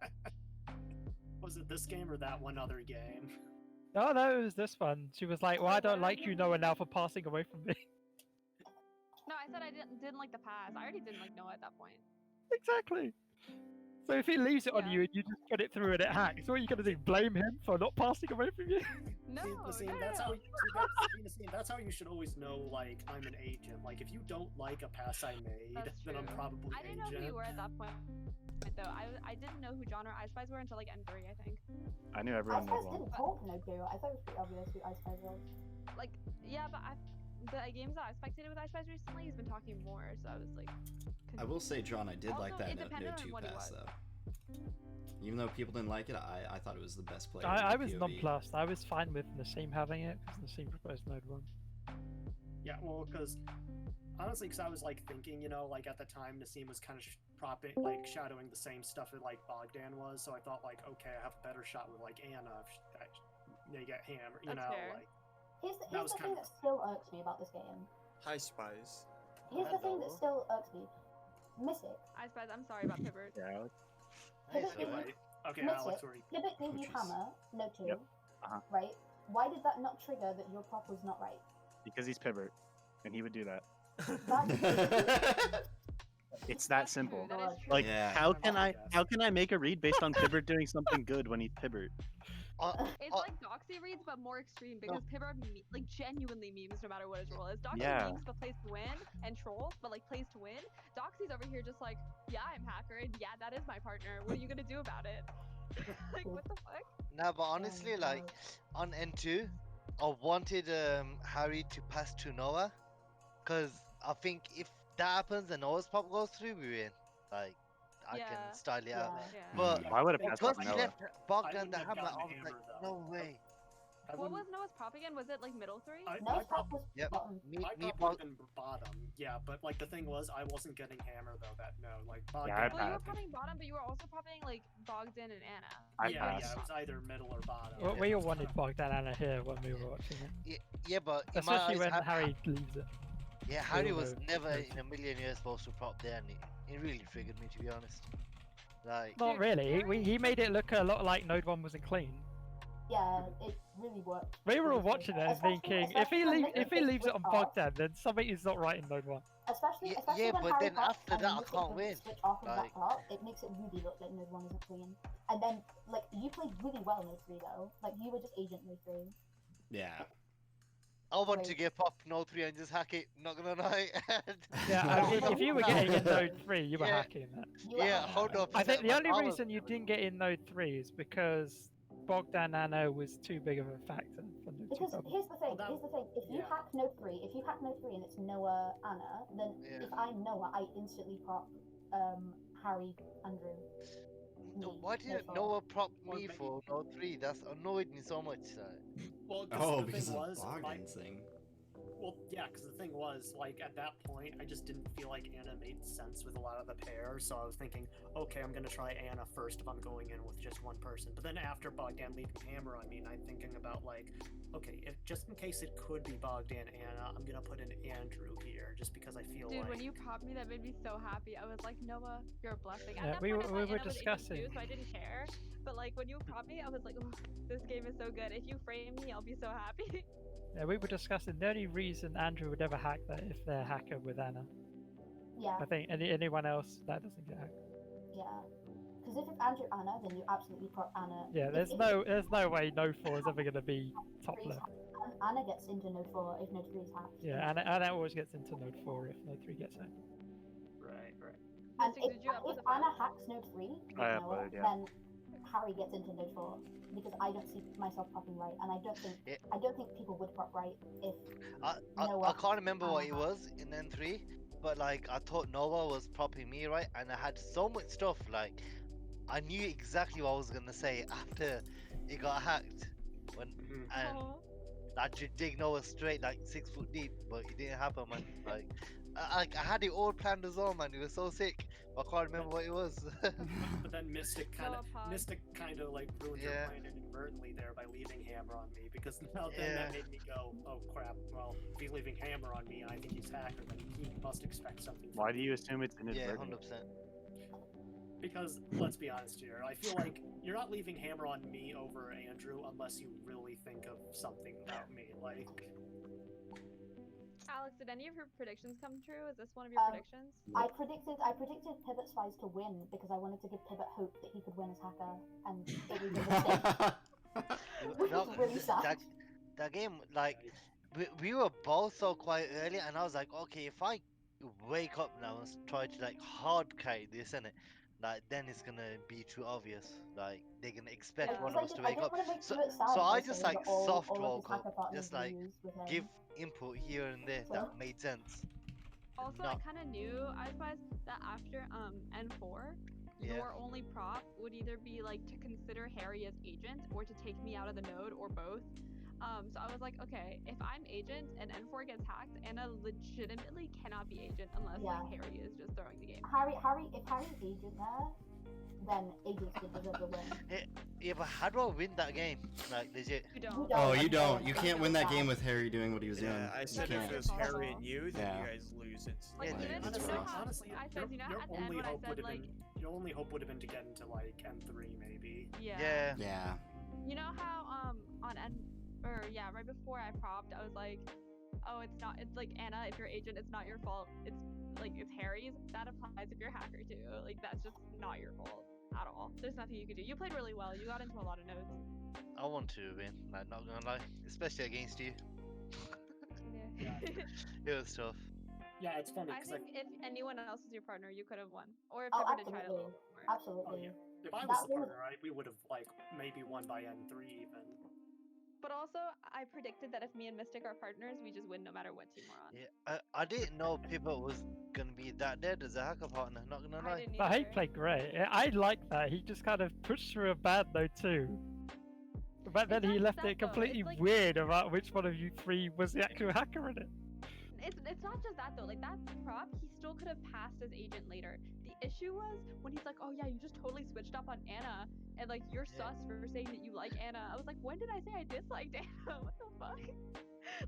Was it this game or that one other game? No, it was this one. She was like, "Well, I don't like you, Noah, now for passing away from me." No, I said I didn't like the pass. I already didn't like Noah at that point. Exactly. So if he leaves it on Yeah. you and you just put it through and it hacks, what are you gonna do? Blame him for not passing away from you? No, See, no, that's no. how. That's how you should always know. Like, I'm an agent. Like, if you don't like a pass I made, That's then I'm true. probably I didn't know agent. who you were at that point. Though I didn't know who John or Ice Spies were until like N3, I think. I knew Ice everyone Spice knew one. didn't talk no do. I thought it was pretty obvious who Ice Spice was. Like, yeah, but the games that I spectated with Ice Spies recently, he's been talking more, so I was like. I will say, John, I did like Also, that it no depended on 2 what he pass was. though. Even though people didn't like it, I thought it was the best play. I in was POV. nonplussed. I was fine with Nassim having it because Nassim proposed Node 1. Yeah, well, because honestly, I was like thinking, like at the time, Nassim was kind of shadowing the same stuff that like Bogdan was. So I thought like, okay, I have a better shot with like Anna if they get hammered, That's fair. like. Here's the was thing kind that still irks me about this game. Hi, Spies. Here's the thing that Hello. still irks me. Mystic. Ice Spies, I'm sorry about Pivot. Yeah, Alex. Pivot Nice. gave you, Right. Okay, Mystic, Alex, where Pivot gave you Which is- hammer, no 2, Yep. Uh-huh. right? Why did that not trigger that your prop was not right? Because he's pivot, and he would do that. That It's that That's true, simple. that is true. Like, Yeah. how can I Yes. make a read based on Pivot doing something good when he's Pivot? It's like Doxy reads, but more extreme because Pivot like genuinely memes no matter what his role is. Doxy Yeah. memes but plays to win and trolls, but like plays to win. Doxy's over here just like, yeah, I'm hacker, and yeah, that is my partner. What are you gonna do about it? Like, what the fuck? No, but honestly, like on N2, I wanted Harry to pass to Noah, cause I think if that happens and Noah's pop goes through, we win. Like, I Yeah. can style it out. Yeah. But Why would it pass because off he Noah? left I Bogdan wouldn't the have hammer, gotten I was hammer, like, though. no way. I What wouldn't- was Noah's prop again? Was it like middle 3? I, no I prop was Yep. bottom. Me, I me, probably been bottom, yeah, but like the thing was, I wasn't getting hammer though. That no, like Bogdan. I Well, you were passed. propping bottom, but you were also propping like Bogdan and Anna. I yeah, passed. it was either middle or bottom. We all wanted Bogdan Anna here when we were watching it. Yeah, but in my Especially eyes, when Harry leaves it. yeah, Harry all was know never Harry. in a million years supposed to prop there, and it really triggered me, to be honest. Like, Not Dude, really. Harry He made it look a lot like Node 1 wasn't clean. Yeah, it really worked. We were all really watching it and Especially- thinking, if he especially when leaves it on Mystic switched off, Bogdan, then something is not right in Node 1. Especially, Yeah, especially yeah, when but Harry then pops after and that, I Mystic can't can win. switch off of that Like- part, it makes it really look like Node 1 isn't clean. And then, like, you played really well Node 3 though. Like, you were just agent Node 3. Yeah. I want to Like- get pop no 3 and just hack it, not gonna lie. Yeah, I mean, if you were getting in Node 3, you were Yeah. hacking that. You were Yeah, hacking. hold up. I think the but only I was- reason you didn't get in Node 3 is because Bogdan Anna was too big of a factor for Node 2. Because here's the thing, Well, that- here's the thing. If you yeah. hack Node 3, and it's Noah Anna, then Yeah. if I'm Noah, I instantly prop Harry Andrew. Why didn't Noah prop me for no 3? That's annoyed me so much. Well, Oh, the because thing of was, Bogdan's thing. well, yeah, because the thing was, like, at that point, I just didn't feel like Anna made sense with a lot of the pairs, so I was thinking, okay, I'm gonna try Anna first if I'm going in with just one person. But then after Bogdan leaving Hammer on me, and I'm thinking about, like, okay, if just in case it could be Bogdan Anna, I'm gonna put in Andrew here, just because I feel Dude, like... when you popped me, that made me so happy. I was like, Noah, you're a blessing. At Yeah, that we point, I were thought Anna was discussing. agent too, so I didn't care. But like when you popped me, I was like, oh, this game is so good. If you frame me, I'll be so happy. Yeah, we were discussing the only reason Andrew would ever hack that if they're hacker with Anna. Yeah. I think anyone else that doesn't get hacked. Yeah. Because if it's Andrew Anna, then you absolutely prop Anna. Yeah, there's no way no 4 is ever gonna be top left. Anna gets into node 4 if node 3 is hacked. Yeah, Anna always gets into node 4 if node 3 gets hacked. Right. And Mystic, if did you upload the Anna file? hacks node 3 with I Noah, uploaded, yeah. then Harry gets into node 4 because I don't see myself propping right, and I don't think people would prop right if Noah. I can't remember what it was in N3, but like I thought Noah was propping me right, and I had so much stuff. Like I knew exactly what I was gonna say after it got hacked, and I should dig Noah straight like 6 foot deep, but it didn't happen, man. Like I had it all planned as well, man. It was so sick. I can't remember what it was. But then Mystic kind of like ruined your plan inadvertently there by leaving Hammer on me, because now then that made me go, oh crap, well, if he's leaving Hammer on me and I think he's hacker, then he must expect something from Why me. do you assume it's inadvertent? Yeah, 100%. Because, let's be honest here, I feel like you're not leaving Hammer on me over Andrew unless you really think of something about me, like... Alex, did any of your predictions come true? Is this one of your predictions? I predicted Pivot Spies to win because I wanted to give Pivot hope that he could win as hacker, and it was a mistake. Which is really sad. That game, like, we were both so quiet early, and I was like, okay, if I wake up now and try to like hard carry this, innit? Like then it's gonna be too obvious. Like they're gonna expect one of us to wake up. So I just like soft woke up, just like give input here and there that made sense. Also, I kind of knew, I suppose, that after N4, your only prop would either be like to consider Harry as agent or to take me out of the node or both. So I was like, okay, if I'm agent and N4 gets hacked, Anna legitimately cannot be agent unless like Harry is just throwing the game. If Harry's agent there, then agents should deserve the win. Yeah, but how do I win that game? Like legit. You don't. Oh, you don't. You can't win that game with Harry doing what he was doing. I said if it was Harry and you, then you guys lose it. Like, Honestly, I said, you know, at the end when I said like, your only hope would have been to get into like N3 maybe. Yeah. Yeah. You know how on right before I propped, I was like, oh, it's like Anna, if you're agent, it's not your fault. It's like it's Harry's. That applies if you're hacker too. Like that's just not your fault at all. There's nothing you could do. You played really well. You got into a lot of nodes. I want to win. Like not gonna lie, especially against you. It was tough. Yeah, it's funny. I think if anyone else was your partner, you could have won. Or if Oh, you would have tried a little bit more. Absolutely. If I was the partner, we would have like maybe won by N3 even. But also, I predicted that if me and Mystic are partners, we just win no matter what team we're on. Yeah, I didn't know Pivot was gonna be that dead as a hacker partner. Not gonna lie. But he played great. I like that. He just kind of pushed through a bad note too. But then he left it completely weird about which one of you 3 was the actual hacker in it. It's not just that though. Like that prop, he still could have passed as agent later. The issue was when he's like, "Oh yeah, you just totally switched up on Anna, and like you're sus for saying that you like Anna." I was like, "When did I say I disliked Anna? What the fuck?"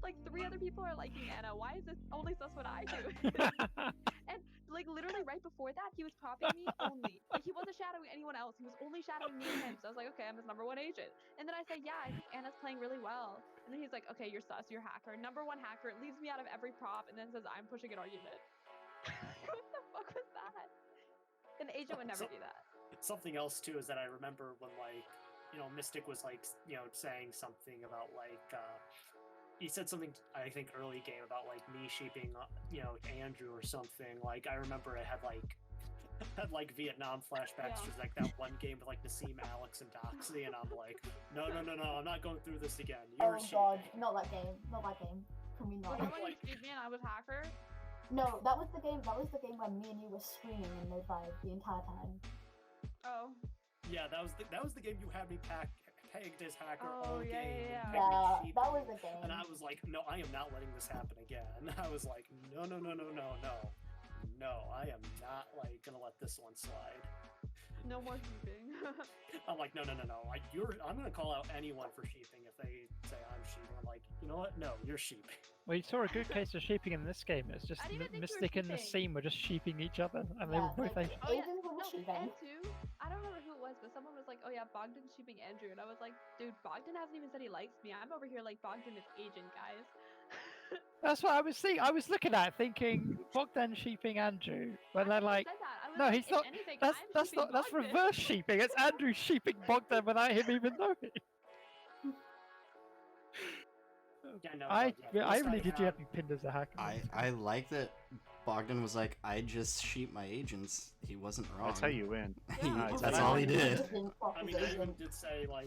Like 3 other people are liking Anna. Why is this only sus what I do? And like literally right before that, he was propping me only. Like he wasn't shadowing anyone else. He was only shadowing me and him. So I was like, okay, I'm his #1 agent. And then I said, yeah, I think Anna's playing really well. And then he's like, okay, you're sus, you're hacker. #1 hacker. It leaves me out of every prop and then says I'm pushing an argument. What the fuck was that? An agent would never do that. Something else too is that I remember when like, you know, Mystic was like, you know, saying something about like, he said something, I think, early game about like me sheeping, you know, Andrew or something. Like I remember it had like Vietnam flashbacks, just like that one game with like Nassim, Alex, and Doxy, and I'm like, no, I'm not going through this again. You're God, not that game. Can we not? Was that when you sheeped me and I was hacker? No, that was the game. That was the game when me and you were screaming in Node 5 the entire time. Oh. Yeah, that was the game you had me pegged as hacker Oh, all yeah, game. yeah, and yeah. pegged me Yeah, sheep. that was the game. And I was like, no, I am not letting this happen again. I was like, no, I am not like gonna let this one slide. No more sheeping. I'm like, no. I'm gonna call out anyone for sheeping if they say I'm sheeping. I'm like, you know what? No, you're sheeping. Well, you saw a good case of sheeping in this game. It's just I didn't think you were Mystic and sheeping. Nassim were just sheeping each other, and they Yeah, were both like, Asian. Oh yeah, Asians were no, sheeping. and two, I don't remember who it was, but someone was like, oh yeah, Bogdan's sheeping Andrew, and I was like, dude, Bogdan hasn't even said he likes me. I'm over here like Bogdan is Asian, guys. That's what I was seeing. I was looking at it thinking Bogdan sheeping Andrew, but I then like, said that. I was no, like, he's if not. anything, That's I'm sheeping that's Bogdan. reverse sheeping. It's Andrew sheeping Bogdan without him even knowing. Yeah, no, I no, yeah. really did you have me pinned as a hacker. I like that Bogdan was like, I just sheep my agents. He wasn't wrong. That's how you win. Yeah. That's all he did. I mean, I even did say like,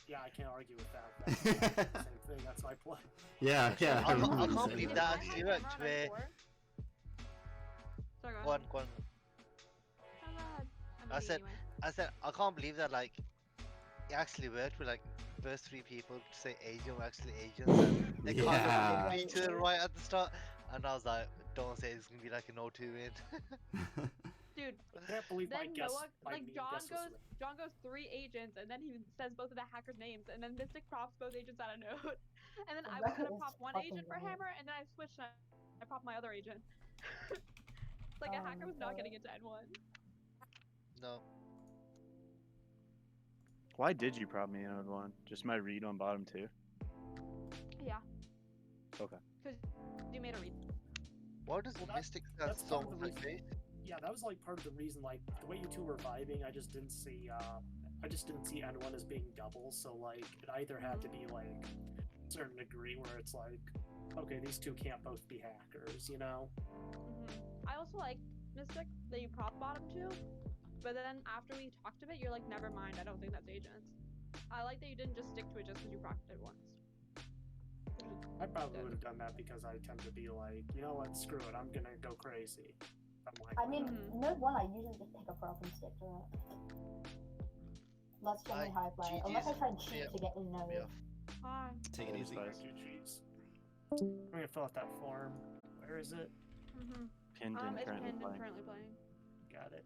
yeah, I can't argue with that. That's the same thing. That's my play. Yeah. I remember can't you said believe that. that I actually had worked Cameron on where. four. Sorry, Go on. Oh, go ahead. I said, I can't believe that, like, it actually worked with, like, first three people to say Asian were actually Asians. And they kind Yeah. of each other right at the start. And I was like, don't say it's gonna be like an 0-2 win. Dude, I can't believe my then guess. Noah, my like mean John guess was goes, John goes 3 agents, and then he says both of the hackers' names, and then Mystic props both agents out of note, and then I was That gonna is prop one fucking agent for great. Hammer, and then I switched and I propped my other agent. Like a Oh hacker my was not God. getting into N1. No. Why did you prop me in Node 1? Just my read on bottom 2? Yeah. Okay. Because you made a read. Why does Well, Mystic stand that's so part of the much reason. face? Yeah, that was like part of the reason. Like the way you two were vibing, I just didn't see N1 as being double. So like it either had to be like a certain degree where it's like, okay, these two can't both be hackers, you know? I also like Mystic that you prop bottom two, but then after we talked a bit, you're like, never mind, I don't think that's agents. I like that you didn't just stick to it just because you propped it once. I probably would have done that because I tend to be like, you know what, screw it, I'm gonna go crazy. I'm like, I mean, Node 1, I usually just pick a prop and stick to it. Let's generally high play, unless I try and cheat to get in Node. Yeah. Fine. Take it easy. I'm gonna fill out that form. Where is it? Pinned in It's currently pinned and playing. currently playing. Got it.